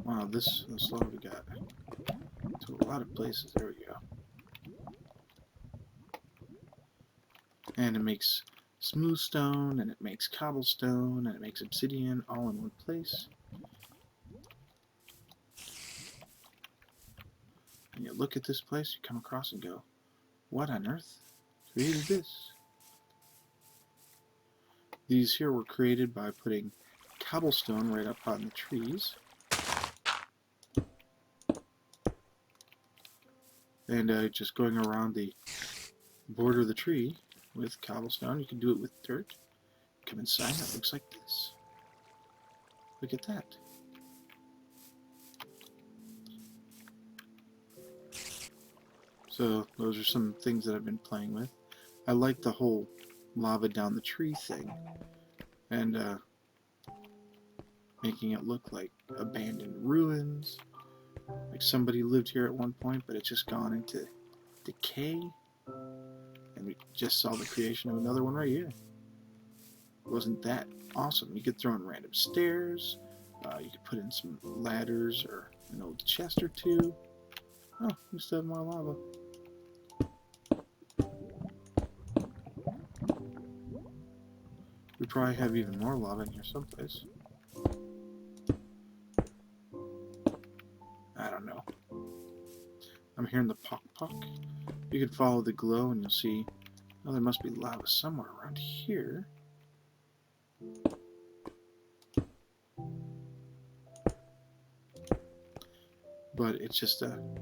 Speaker 1: Wow, this lava got to a lot of places. There we go. And it makes smooth stone, and it makes cobblestone, and it makes obsidian all in one place. And you look at this place, you come across and go, what on earth created this? These here were created by putting cobblestone right up on the trees. And just going around the border of the tree with cobblestone. You can do it with dirt. Come inside, it looks like this. Look at that. So those are some things that I've been playing with. I like the whole lava down the tree thing, and making it look like abandoned ruins, like somebody lived here at one point, but it's just gone into decay. And we just saw the creation of another one right here. Wasn't that awesome? You could throw in random stairs, you could put in some ladders or an old chest or two. Oh, we still have more lava. We probably have even more lava in here someplace. I don't know. I'm hearing the pock pock. You could follow the glow and you'll see, oh, there must be lava somewhere around here. But it's just an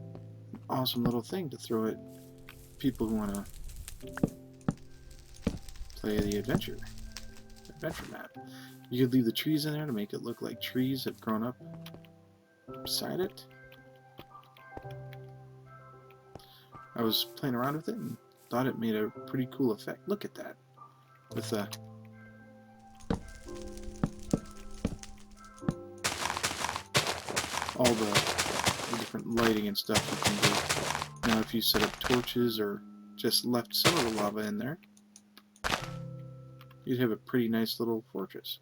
Speaker 1: awesome little thing to throw at people who want to play the adventure map. You could leave the trees in there to make it look like trees have grown up beside it. I was playing around with it and thought it made a pretty cool effect. Look at that. With all the different lighting and stuff you can do. Now if you set up torches or just left some of the lava in there, you'd have a pretty nice little fortress.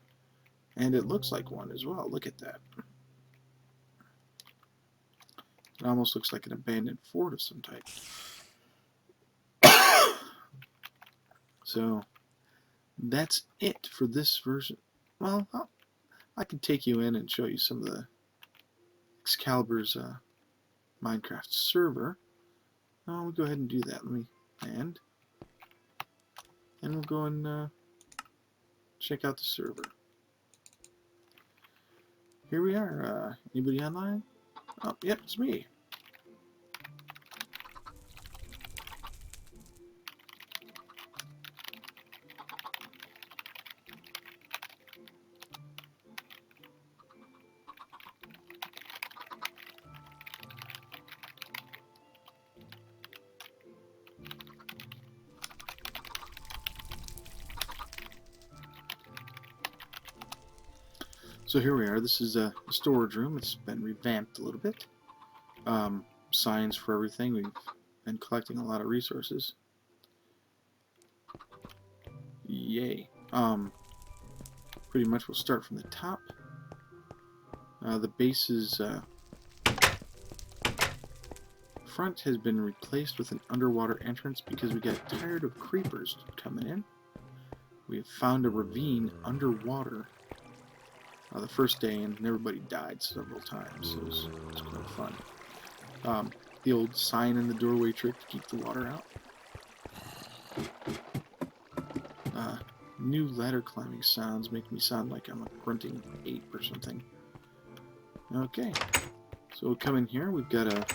Speaker 1: And it looks like one as well. Look at that. It almost looks like an abandoned fort of some type. So that's it for this version. Well, I can take you in and show you some of the Excalibur's Minecraft server. We'll go ahead and do that. Let me and we'll go and check out the server. Here we are. Anybody online? Oh, yep, it's me. So here we are. This is a storage room. It's been revamped a little bit. Signs for everything. We've been collecting a lot of resources. Yay. Pretty much we'll start from the top. The base is front has been replaced with an underwater entrance because we got tired of creepers coming in. We have found a ravine underwater the first day, and everybody died several times, so it was quite fun. The old sign in the doorway trick to keep the water out. New ladder climbing sounds make me sound like I'm a grunting ape or something. Okay, so we'll come in here. We've got a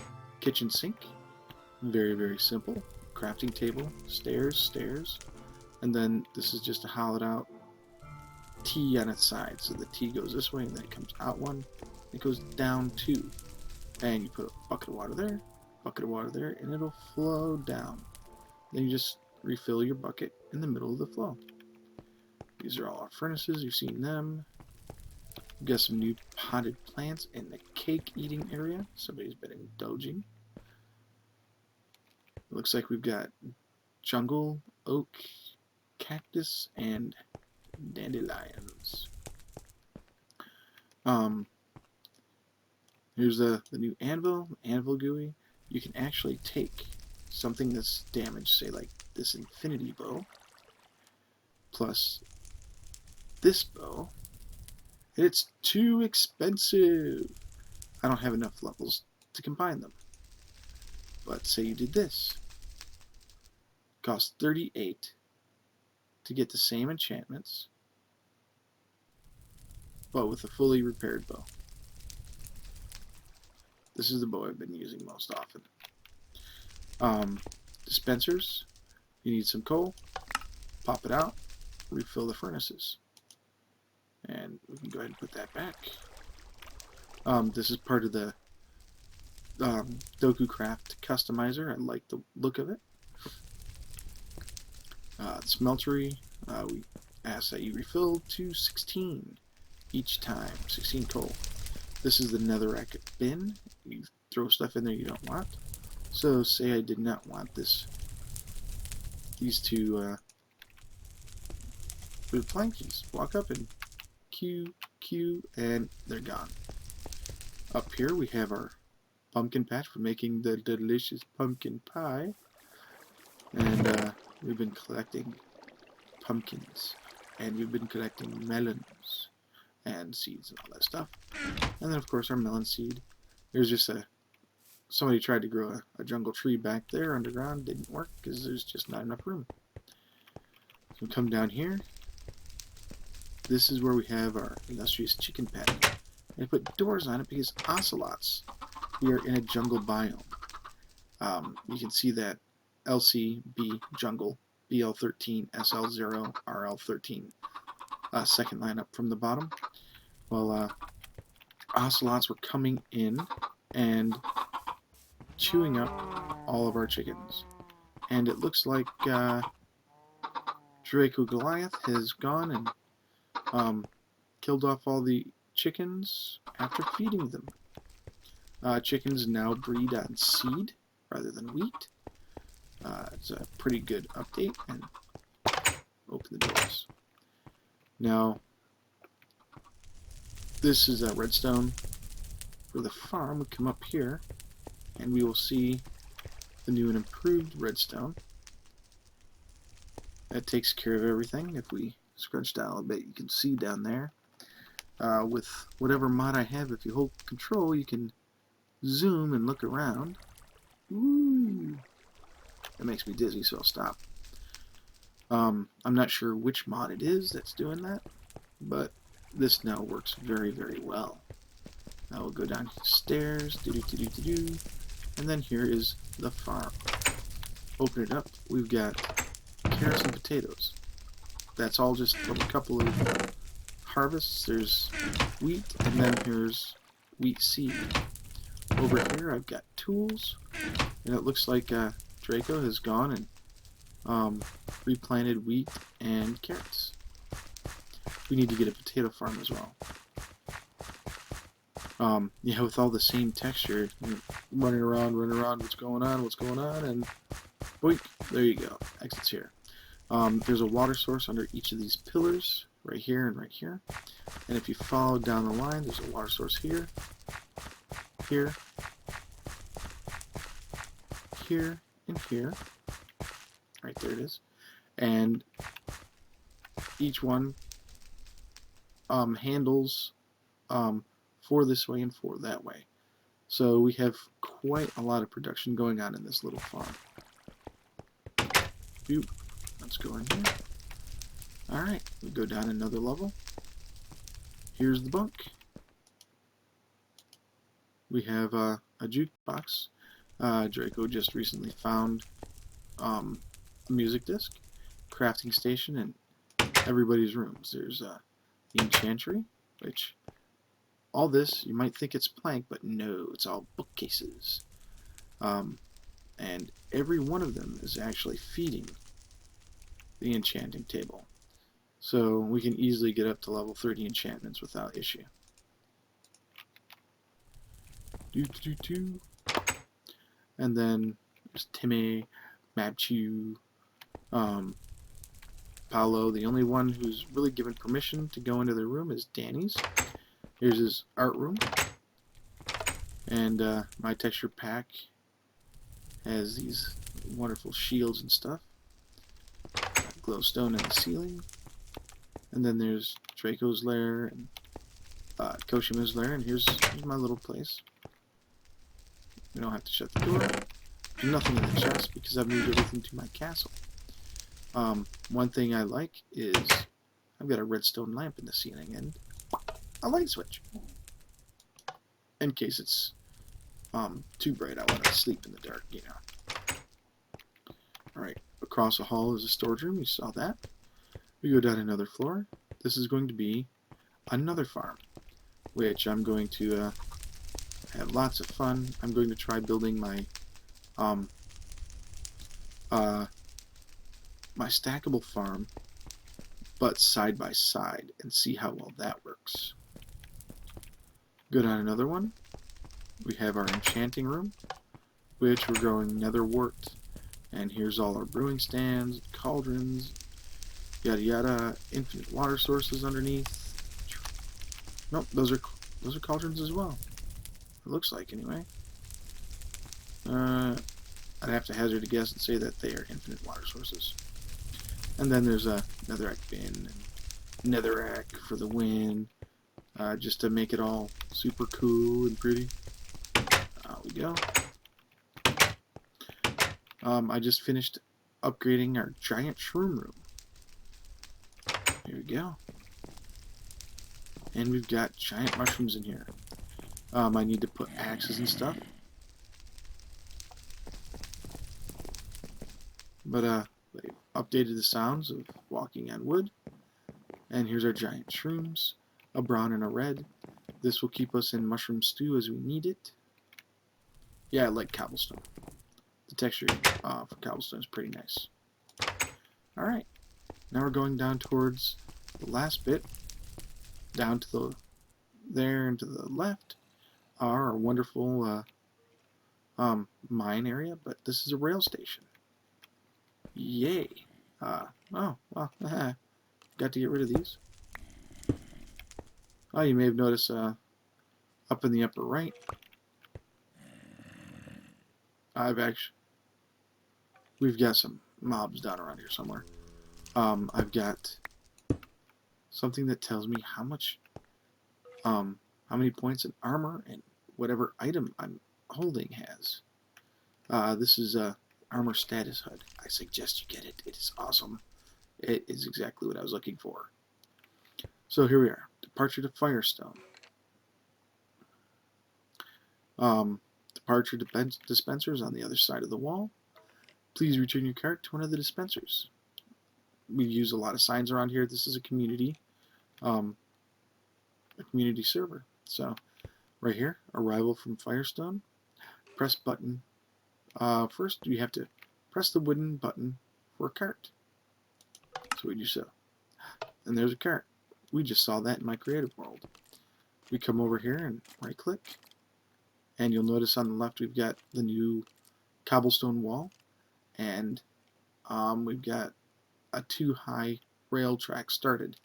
Speaker 1: kitchen sink. Very, very simple. Crafting table, stairs, and then this is just a hollowed out T on its side. So the T goes this way, and then it comes out one. It goes down two. And you put a bucket of water there, and it'll flow down. Then you just refill your bucket in the middle of the flow. These are all our furnaces. You've seen them. We've got some new potted plants in the cake eating area. Somebody's been indulging. It looks like we've got jungle, oak, cactus, and dandelions. Here's the new anvil GUI. You can actually take something that's damaged, say like this infinity bow, plus this bow. It's too expensive. I don't have enough levels to combine them. But say you did this. Cost 38 to get the same enchantments, but with a fully repaired bow. This is the bow I've been using most often. Dispensers. You need some coal. Pop it out. Refill the furnaces. And we can go ahead and put that back. This is part of the DokuCraft customizer. I like the look of it. Smeltery. We ask that you refill to 16 each time. 16 coal. This is the netherrack bin. You throw stuff in there you don't want. So say I did not want these two wood planks. Just walk up and Q, and they're gone. Up here we have our pumpkin patch for making the delicious pumpkin pie. And we've been collecting pumpkins. And we've been collecting melons and seeds and all that stuff. And then of course our melon seed. There's just somebody tried to grow a jungle tree back there underground. Didn't work because there's just not enough room. So come down here. This is where we have our illustrious chicken patty. And I put doors on it because ocelots. We are in a jungle biome. You can see that LCB jungle, BL13, SL0, RL13. Second line up from the bottom. Well, ocelots were coming in and chewing up all of our chickens. And it looks like Draco Goliath has gone and killed off all the chickens after feeding them. Chickens now breed on seed rather than wheat. It's a pretty good update. And open the doors. Now, this is a redstone for the farm. We come up here and we will see the new and improved redstone. That takes care of everything. If we scrunch down a little bit, you can see down there. With whatever mod I have, if you hold control, you can zoom and look around. Ooh. That makes me dizzy, so I'll stop. I'm not sure which mod it is that's doing that, but this now works very, very well. Now we'll go down stairs, and then here is the farm. Open it up. We've got carrots and potatoes. That's all just from a couple of harvests. There's wheat, and then here's wheat seed. Over here I've got tools, and it looks like Draco has gone and replanted wheat and carrots. We need to get a potato farm as well. Yeah, with all the same texture, running around, what's going on, and boink, there you go, exits here. There's a water source under each of these pillars, right here and right here. And if you follow down the line, there's a water source here, here, here and here. Right there it is. And each one handles 4 this way and 4 that way. So we have quite a lot of production going on in this little farm. Boop. Let's go in here. Alright, we go down another level. Here's the bunk. We have a jukebox. Draco just recently found a music disc, crafting station, and everybody's rooms. There's the enchantry, which all this, you might think it's plank, but no, it's all bookcases. And every one of them is actually feeding the enchanting table. So we can easily get up to level 30 enchantments without issue. And then there's Timmy, Mabchu, Paolo. The only one who's really given permission to go into their room is Danny's. Here's his art room. And my texture pack has these wonderful shields and stuff. Glowstone in the ceiling. And then there's Draco's lair and Koshima's lair. And here's my little place. We don't have to shut the door. There's nothing in the chest because I've moved everything to my castle. One thing I like is I've got a redstone lamp in the ceiling and a light switch. In case it's too bright, I want to sleep in the dark, you know. Alright, across the hall is a storage room. You saw that. We go down another floor. This is going to be another farm, which I'm going to have lots of fun. I'm going to try building my my stackable farm, but side by side, and see how well that works. Go down another one. We have our enchanting room, which we're growing nether wart, and here's all our brewing stands, cauldrons, yada yada, infinite water sources underneath. Nope, those are cauldrons as well. It looks like, anyway. I'd have to hazard a guess and say that they are infinite water sources. And then there's a netherrack bin, and netherrack for the win, just to make it all super cool and pretty. There we go. I just finished upgrading our giant shroom room. Here we go. And we've got giant mushrooms in here. I need to put axes and stuff. But they updated the sounds of walking on wood. And here's our giant shrooms, a brown and a red. This will keep us in mushroom stew as we need it. Yeah, I like cobblestone. The texture for cobblestone is pretty nice. Alright, now we're going down towards the last bit. Down to there and to the left are our wonderful mine area, but this is a rail station. Yay! Oh, well, got to get rid of these. Oh, you may have noticed up in the upper right, we've got some mobs down around here somewhere. I've got something that tells me how many points in armor and whatever item I'm holding has. This is a armor status HUD. I suggest you get it. It is awesome. It is exactly what I was looking for. So here we are. Departure to Firestone. Departure dispensers on the other side of the wall. Please return your cart to one of the dispensers. We use a lot of signs around here. This is a community server. So right here, arrival from Firestone. Press button. First, you have to press the wooden button for a cart. So we do so. And there's a cart. We just saw that in my creative world. We come over here and right click. And you'll notice on the left we've got the new cobblestone wall. And we've got a 2-high rail track started.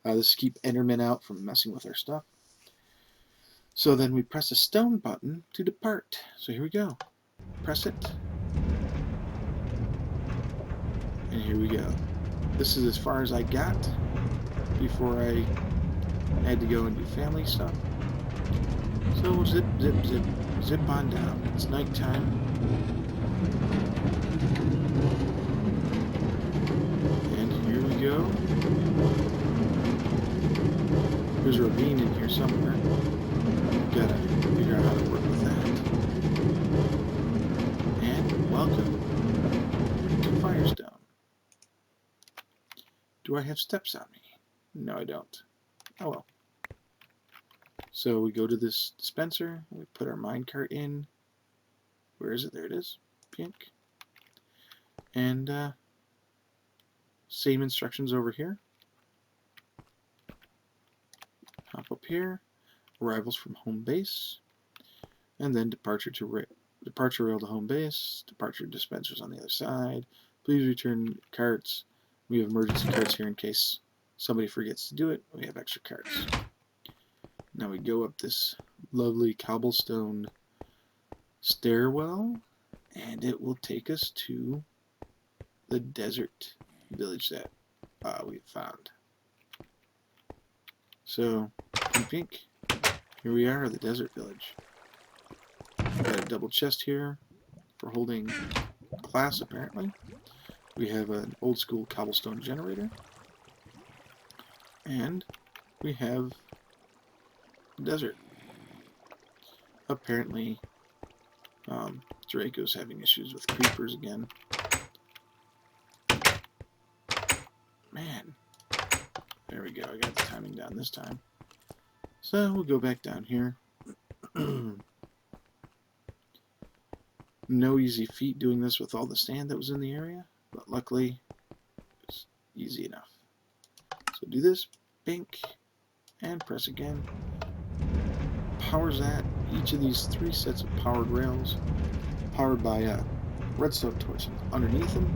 Speaker 1: This keep Endermen out from messing with our stuff. So then we press a stone button to depart. So here we go. Press it. And here we go. This is as far as I got before I had to go and do family stuff. So we'll zip, zip, zip, zip on down. It's nighttime. And here we go. There's a ravine in here somewhere. We've got to figure out how to work with that. And welcome to Firestone. Do I have steps on me? No, I don't. Oh well. So we go to this dispenser, we put our minecart in. Where is it? There it is. Pink. And same instructions over here. Hop up here. Arrivals from home base. And then departure rail to home base. Departure dispensers on the other side. Please return carts. We have emergency carts here in case somebody forgets to do it. We have extra carts. Now we go up this lovely cobblestone stairwell, and it will take us to the desert village that we found. So, pink, here we are, the desert village. Got a double chest here for holding glass, apparently. We have an old school cobblestone generator. And we have desert. Apparently, Draco's having issues with creepers again. Man. There we go. I got the timing down this time. So we'll go back down here. No easy feat doing this with all the sand that was in the area, but luckily it's easy enough. So do this, pink, and press again. Powers that. Each of these 3 sets of powered rails, powered by redstone torches underneath them.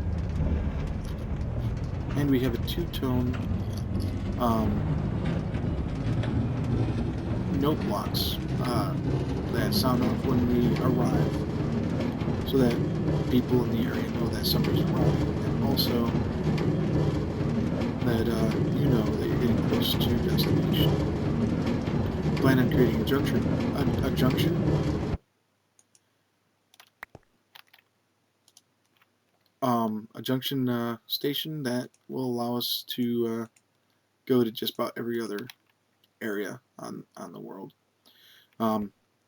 Speaker 1: And we have a 2-tone note blocks that sound off when we arrive, so that people in the area know that somebody's arriving, and also that you know that you're getting close to your destination. Plan on creating a junction station that will allow us to go to just about every other area on the world.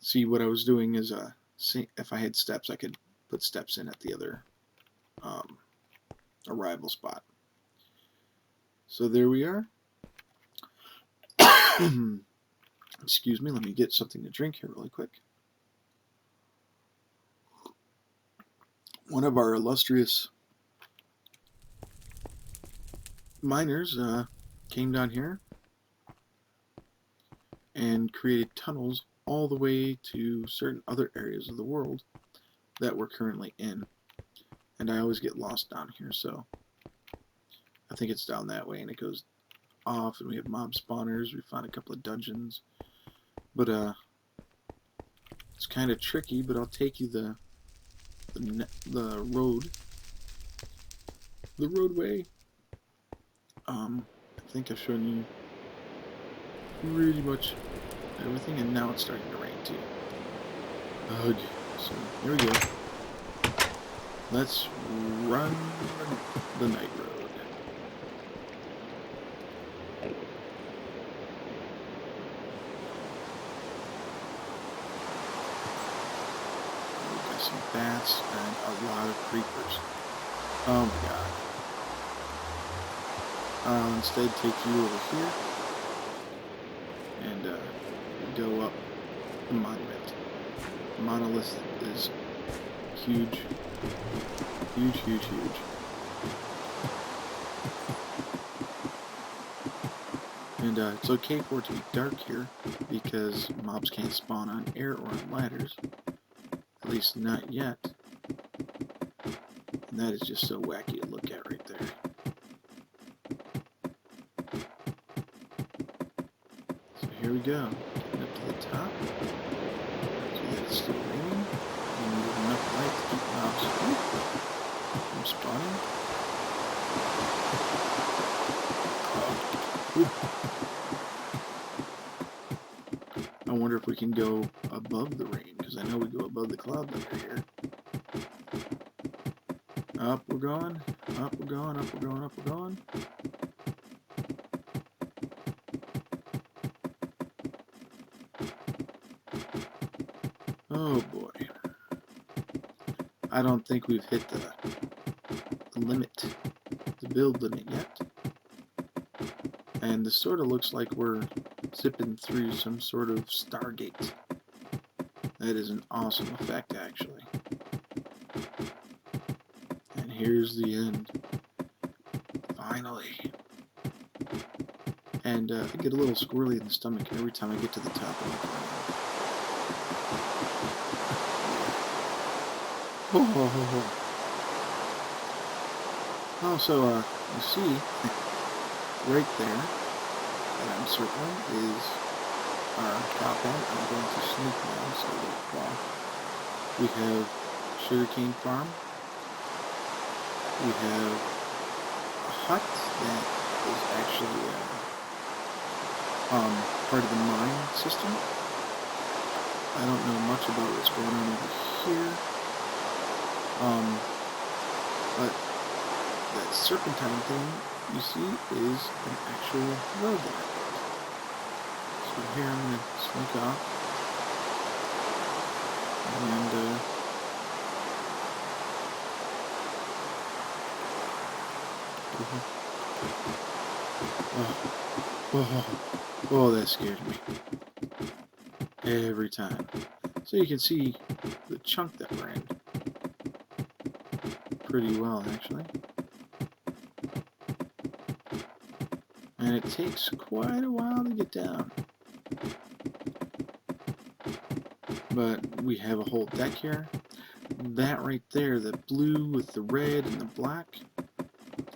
Speaker 1: See, what I was doing is see if I had steps, I could put steps in at the other arrival spot. So there we are. Excuse me, let me get something to drink here really quick. One of our illustrious miners came down here and created tunnels all the way to certain other areas of the world that we're currently in. And I always get lost down here, so I think it's down that way, and it goes off, and we have mob spawners. We found a couple of dungeons, but it's kind of tricky. But I'll take you the roadway. I think I've shown you pretty much everything, and now it's starting to rain too. Ugh. So here we go. Let's run the night road. We've got some bats and a lot of creepers. Oh my god. I'll instead take you over here and go up the monument. The monolith is huge. Huge, huge, huge. And it's okay for it to be dark here because mobs can't spawn on air or on ladders. At least not yet. And that is just so wacky to look at right there. So here we go. Getting up to the top. So that it's still raining. And we have enough light to keep mobs from spawning. I wonder if we can go above the rain, because I know we go above the cloud layer here. Up we're going, up we're going, up we're going, up we're going. Oh boy. I don't think we've hit the limit, the build limit yet. And this sort of looks like we're zipping through some sort of Stargate. That is an awesome effect, actually. And here's the end. Finally. And I get a little squirrely in the stomach every time I get to the top of the Oh, so you see, right there, that I'm circling, is our top end. I'm going to sneak now, so that we have sugarcane farm. We have a hut that is actually part of the mine system. I don't know much about what's going on over here. But that serpentine thing you see is an actual road that I built. So here I'm going to sneak off. And oh, that scared me. Every time. So you can see the chunk that we're in. Pretty well, actually. And it takes quite a while to get down. But we have a whole deck here. That right there, the blue with the red and the black,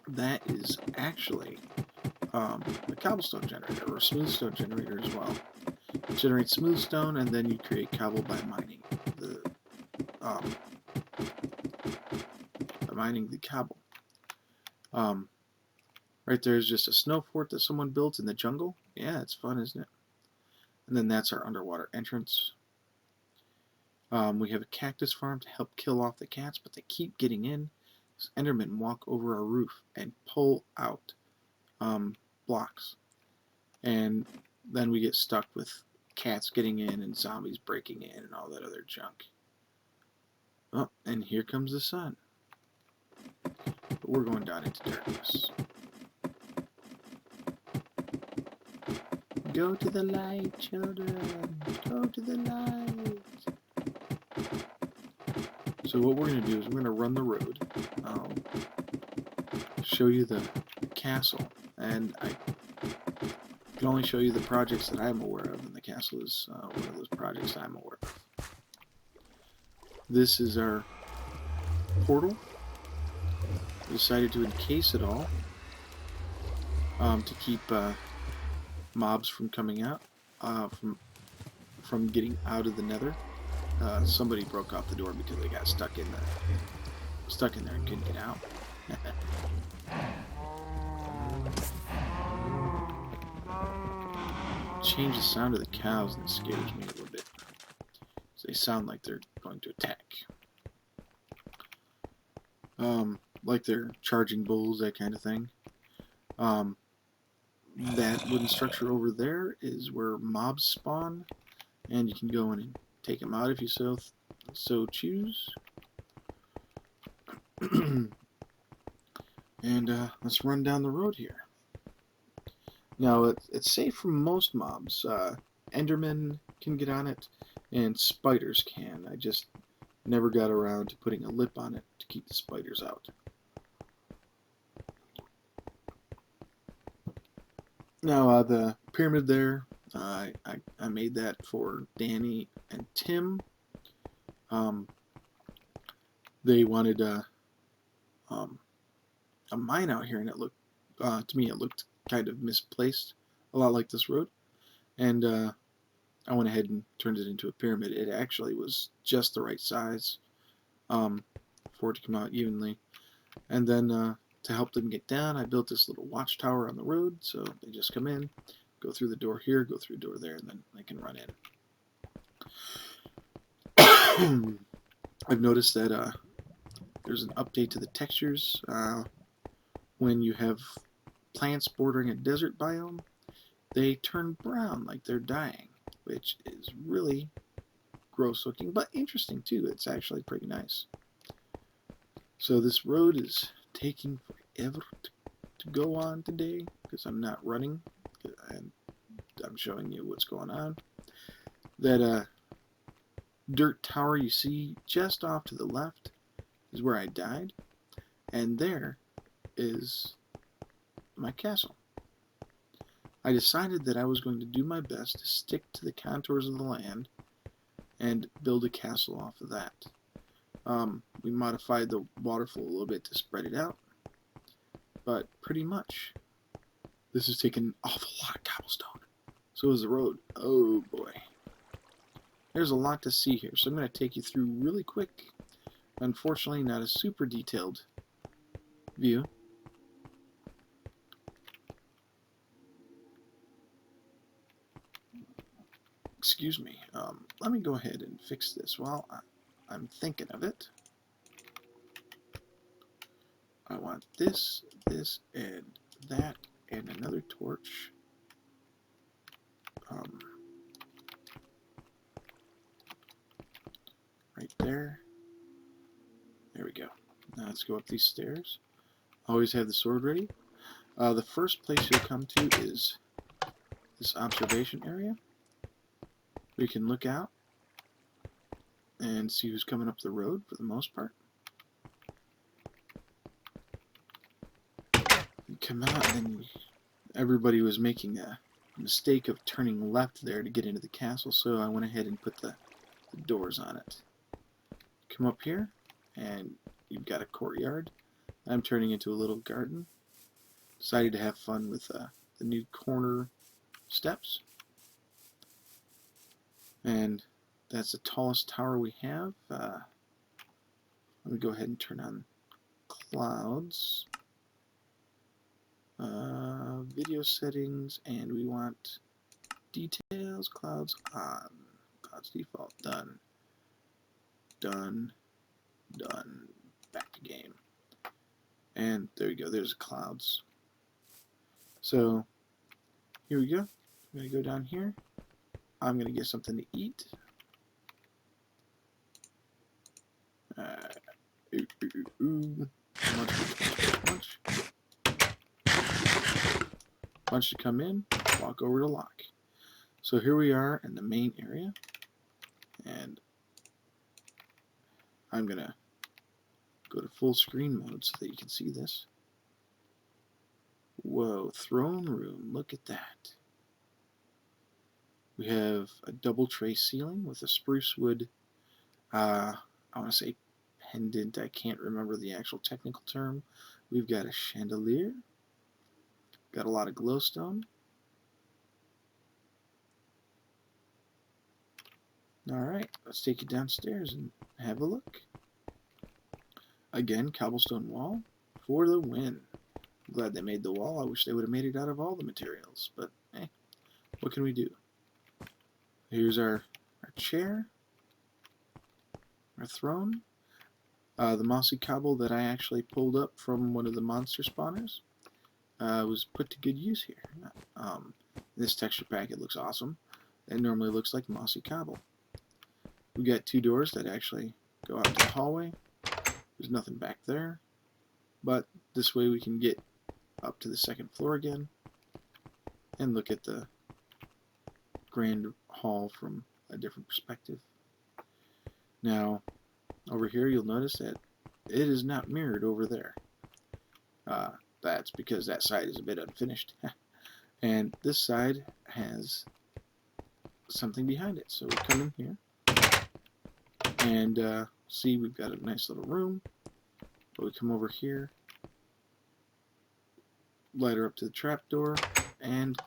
Speaker 1: that is actually a cobblestone generator, or a smooth stone generator as well. It generates smooth stone, and then you create cobble by mining the cobble. Right there is just a snow fort that someone built in the jungle. Yeah, it's fun, isn't it? And then that's our underwater entrance. We have a cactus farm to help kill off the cats, but they keep getting in. Endermen walk over our roof and pull out blocks. And then we get stuck with cats getting in and zombies breaking in and all that other junk. Oh, and here comes the sun. But we're going down into darkness. Go to the light, children. Go to the light. So what we're going to do is we're going to run the road. I'll show you the castle. And I can only show you the projects that I'm aware of, and the castle is one of those projects I'm aware of. This is our portal. We decided to encase it all to keep mobs from coming out, from getting out of the nether. Somebody broke off the door because they got stuck in there and couldn't get out. Change the sound of the cows and it scares me a little bit. So they sound like they're going to attack. Like they're charging bulls, that kind of thing. That wooden structure over there is where mobs spawn, and you can go in and take them out if you so choose. And let's run down the road here. Now it's safe from most mobs. Endermen can get on it, and spiders can. I just never got around to putting a lip on it to keep the spiders out. Now the pyramid there, I made that for Danny and Tim. They wanted a mine out here, and it looked to me it looked kind of misplaced, a lot like this road. And I went ahead and turned it into a pyramid. It actually was just the right size for it to come out evenly. And then To help them get down, I built this little watchtower on the road, so they just come in, go through the door here, go through the door there, and then they can run in. I've noticed that there's an update to the textures. When you have plants bordering a desert biome, they turn brown like they're dying, which is really gross looking, but interesting too. It's actually pretty nice. So this road is taking forever to go on today because I'm not running and I'm showing you what's going on. That dirt tower you see just off to the left is where I died, and there is my castle. I decided that I was going to do my best to stick to the contours of the land and build a castle off of that. We modified the waterfall a little bit to spread it out, but pretty much this has taken an awful lot of cobblestone. So is the road. Oh boy. There's a lot to see here, so I'm going to take you through really quick. Unfortunately, not a super detailed view. Excuse me. Let me go ahead and fix this while I'm thinking of it. I want this, and that, and another torch. Right there. There we go. Now let's go up these stairs. Always have the sword ready. The first place you'll come to is this observation area, where you can look out and see who's coming up the road for the most part. You come out and everybody was making a mistake of turning left there to get into the castle, so I went ahead and put the doors on it. Come up here and you've got a courtyard. I'm turning into a little garden. Decided to have fun with the new corner steps. And that's the tallest tower we have. Let me go ahead and turn on clouds. Video settings, and we want details, clouds on. Clouds default, done. Done. Done. Back to game. And there we go, there's clouds. So, here we go. I'm going to go down here. I'm going to get something to eat. Bunch to come in, walk over to lock. So here we are in the main area, and I'm going to go to full screen mode so that you can see this. Whoa, throne room, look at that. We have a double tray ceiling with a spruce wood, I want to say pendant, I can't remember the actual technical term. We've got a chandelier, got a lot of glowstone. Alright, let's take you downstairs and have a look. Again, cobblestone wall for the win. I'm glad they made the wall. I wish they would have made it out of all the materials, but hey, what can we do? Here's our chair, our throne, the mossy cobble that I actually pulled up from one of the monster spawners was put to good use here. This texture pack, it looks awesome. It normally looks like mossy cobble. We got two doors that actually go out to the hallway. There's nothing back there, but this way we can get up to the second floor again and look at the grand hall from a different perspective. Now, over here you'll notice that it is not mirrored over there. That's because that side is a bit unfinished. And this side has something behind it. So we come in here and see we've got a nice little room. But we come over here, ladder up to the trapdoor, and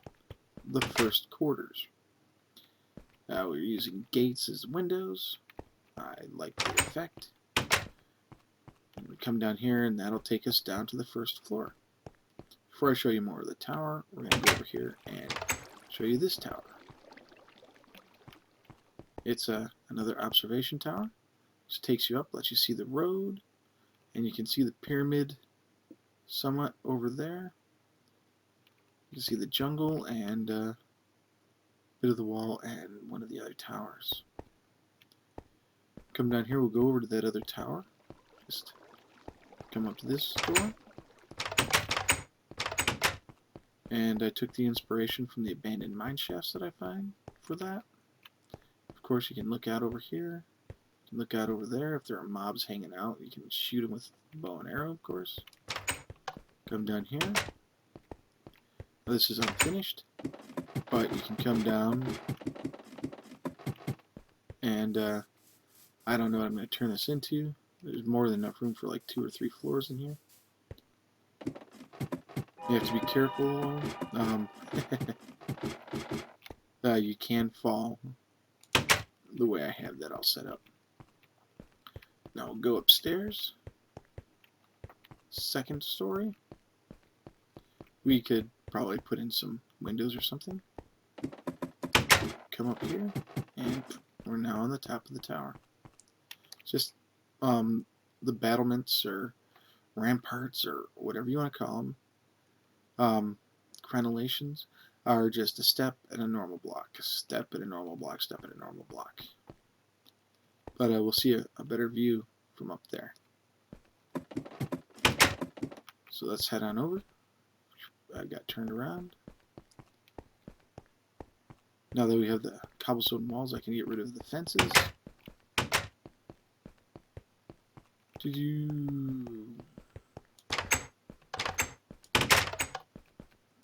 Speaker 1: the first quarters. We're using gates as windows. I like the effect. We come down here, and that'll take us down to the first floor. Before I show you more of the tower, we're going to go over here and show you this tower. It's another observation tower. Just takes you up, lets you see the road, and you can see the pyramid somewhat over there. You can see the jungle and a bit of the wall and one of the other towers. Come down here, we'll go over to that other tower. Just come up to this door. And I took the inspiration from the abandoned mine shafts that I find for that. Of course, you can look out over here. You can look out over there. If there are mobs hanging out, you can shoot them with bow and arrow, of course. Come down here. This is unfinished, but you can come down and I don't know what I'm going to turn this into. There's more than enough room for like 2 or 3 floors in here. You have to be careful. You can fall the way I have that all set up. Now we'll go upstairs. Second story. We could probably put in some windows or something. Come up here, and we're now on the top of the tower. Just the battlements or ramparts or whatever you want to call them, crenellations, are just a step and a normal block, a step and a normal block, step and a normal block. But we'll see a better view from up there. So let's head on over. I got turned around. Now that we have the cobblestone walls, I can get rid of the fences.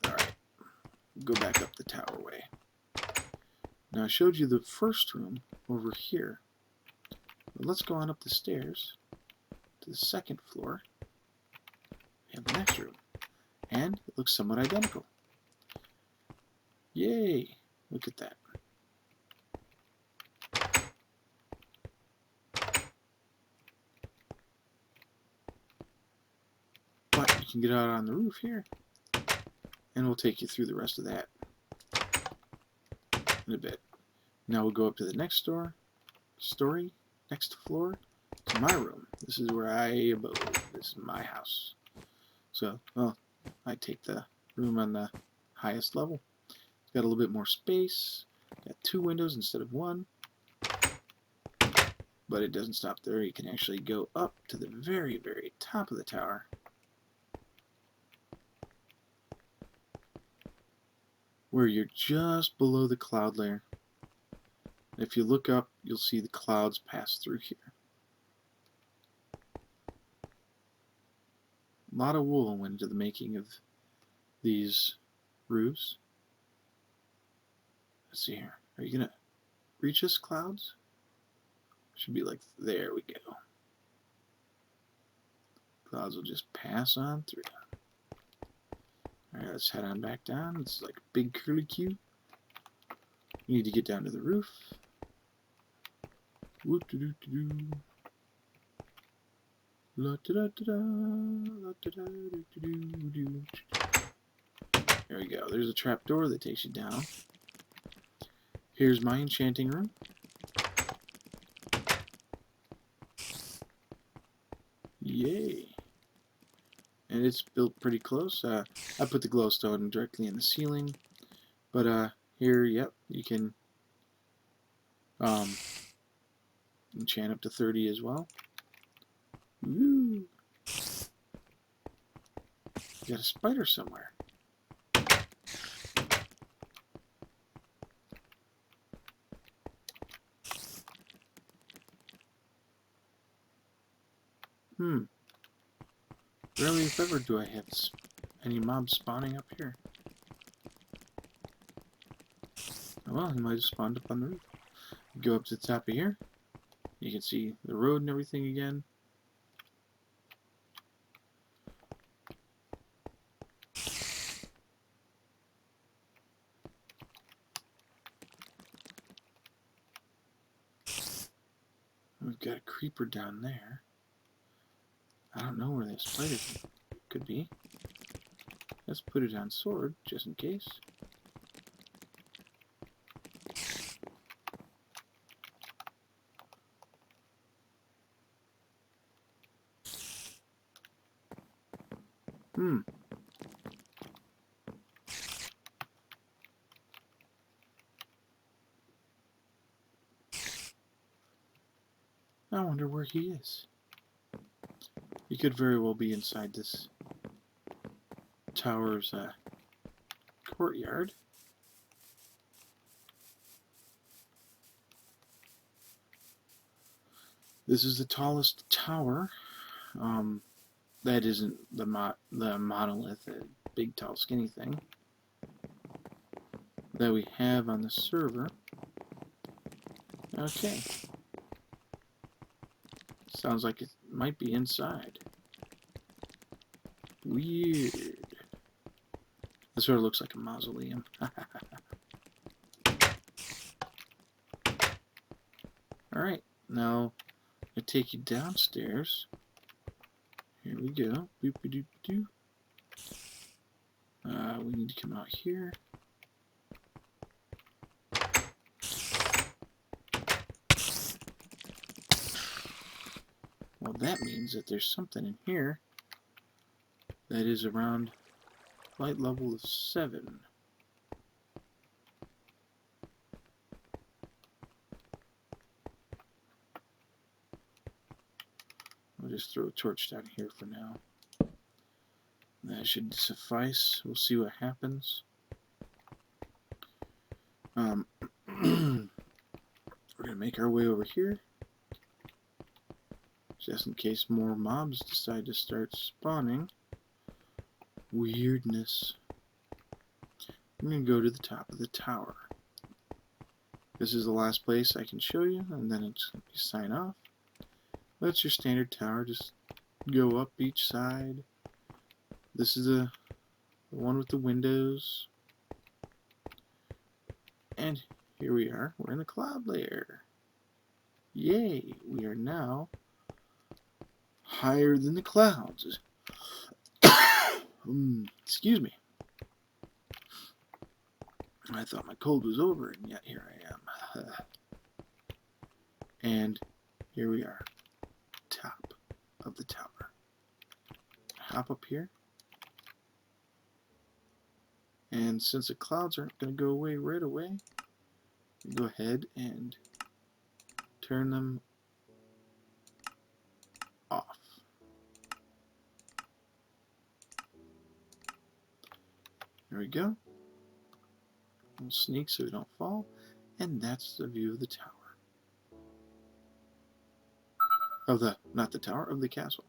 Speaker 1: Alright, go back up the tower way. Now I showed you the first room over here. But let's go on up the stairs to the second floor. We have the next room. And it looks somewhat identical. Yay! Look at that. But you can get out on the roof here, and we'll take you through the rest of that in a bit. Now we'll go up to the next next floor, to my room. This is where I abode. This is my house. So, well, I take the room on the highest level. It's got a little bit more space. Got 2 windows instead of 1. But it doesn't stop there. You can actually go up to the very, very top of the tower. Where you're just below the cloud layer. If you look up, you'll see the clouds pass through here. A lot of wool went into the making of these roofs. Let's see here. Are you going to reach us, clouds? Should be like, there we go. Clouds will just pass on through. Alright, let's head on back down. It's like a big curly Q. You need to get down to the roof. Woo-doo-doo-doo-doo. There we go. There's a trapdoor that takes you down. Here's my enchanting room. Yay! And it's built pretty close. I put the glowstone directly in the ceiling. But here, yep, you can enchant up to 30 as well. Woo! Got a spider somewhere. Rarely if ever do I have any mobs spawning up here. Oh, well, he might have spawned up on the roof. Go up to the top of here. You can see the road and everything again. We've got a creeper down there. I don't know where that spider could be. Let's put it on sword, just in case. I wonder where he is. He could very well be inside this tower's courtyard. This is the tallest tower. That isn't the monolith, the big, tall, skinny thing that we have on the server. Okay. Sounds like it might be inside. Weird. This sort of looks like a mausoleum. Alright, now I take you downstairs. Here we go. Boop-a-doop-a-doo. We need to come out here. Well, that means that there's something in here that is around light level of 7. I'll just throw a torch down here for now. That should suffice. We'll see what happens. We're going to make our way over here, just in case more mobs decide to start spawning. Weirdness. I'm going to go to the top of the tower. This is the last place I can show you, and then it's you sign off. That's your standard tower. Just go up each side. This is the one with the windows. And here we are. We're in the cloud layer. Yay! We are now higher than the clouds. Excuse me. I thought my cold was over, and yet here I am. And here we are. Top of the tower. Hop up here. And since the clouds aren't going to go away right away, go ahead and turn them off. There we go. We'll sneak so we don't fall. And that's the view of the tower. Not the tower, of the castle.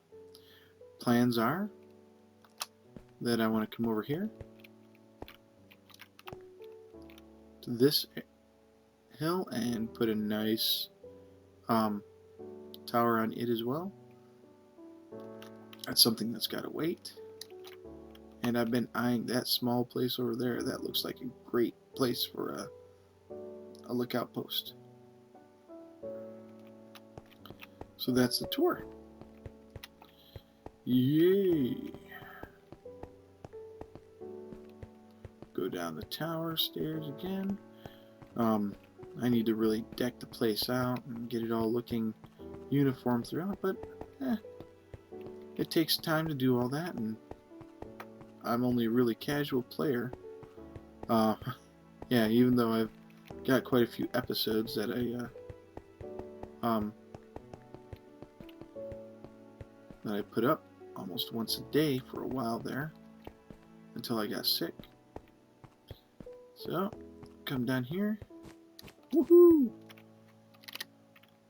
Speaker 1: Plans are that I want to come over here to this hill and put a nice tower on it as well. That's something that's got to wait. And I've been eyeing that small place over there. That looks like a great place for a lookout post. So that's the tour. Yay! Go down the tower stairs again. I need to really deck the place out and get it all looking uniform throughout, but it takes time to do all that, and I'm only a really casual player. Yeah, even though I've got quite a few episodes that I put up almost once a day for a while there until I got sick. So, come down here. Woohoo!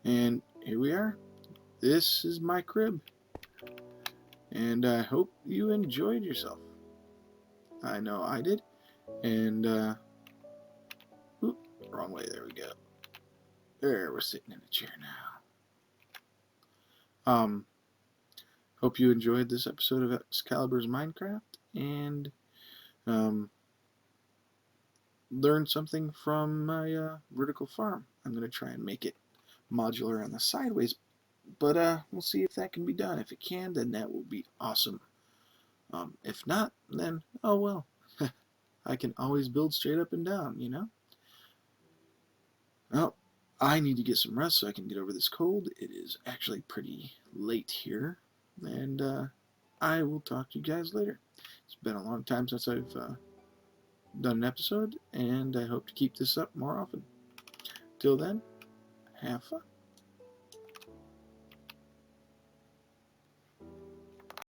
Speaker 1: And here we are. This is my crib. And I hope you enjoyed yourself. I know I did. And, wrong way. There we go. There, we're sitting in a chair now. Hope you enjoyed this episode of Excalibur's Minecraft. And, learned something from my vertical farm. I'm going to try and make it modular on the sideways But we'll see if that can be done. If it can, then that will be awesome. If not, then oh well. I can always build straight up and down, you know? Well, I need to get some rest so I can get over this cold. It is actually pretty late here. And I will talk to you guys later. It's been a long time since I've done an episode, and I hope to keep this up more often. Till then, have fun.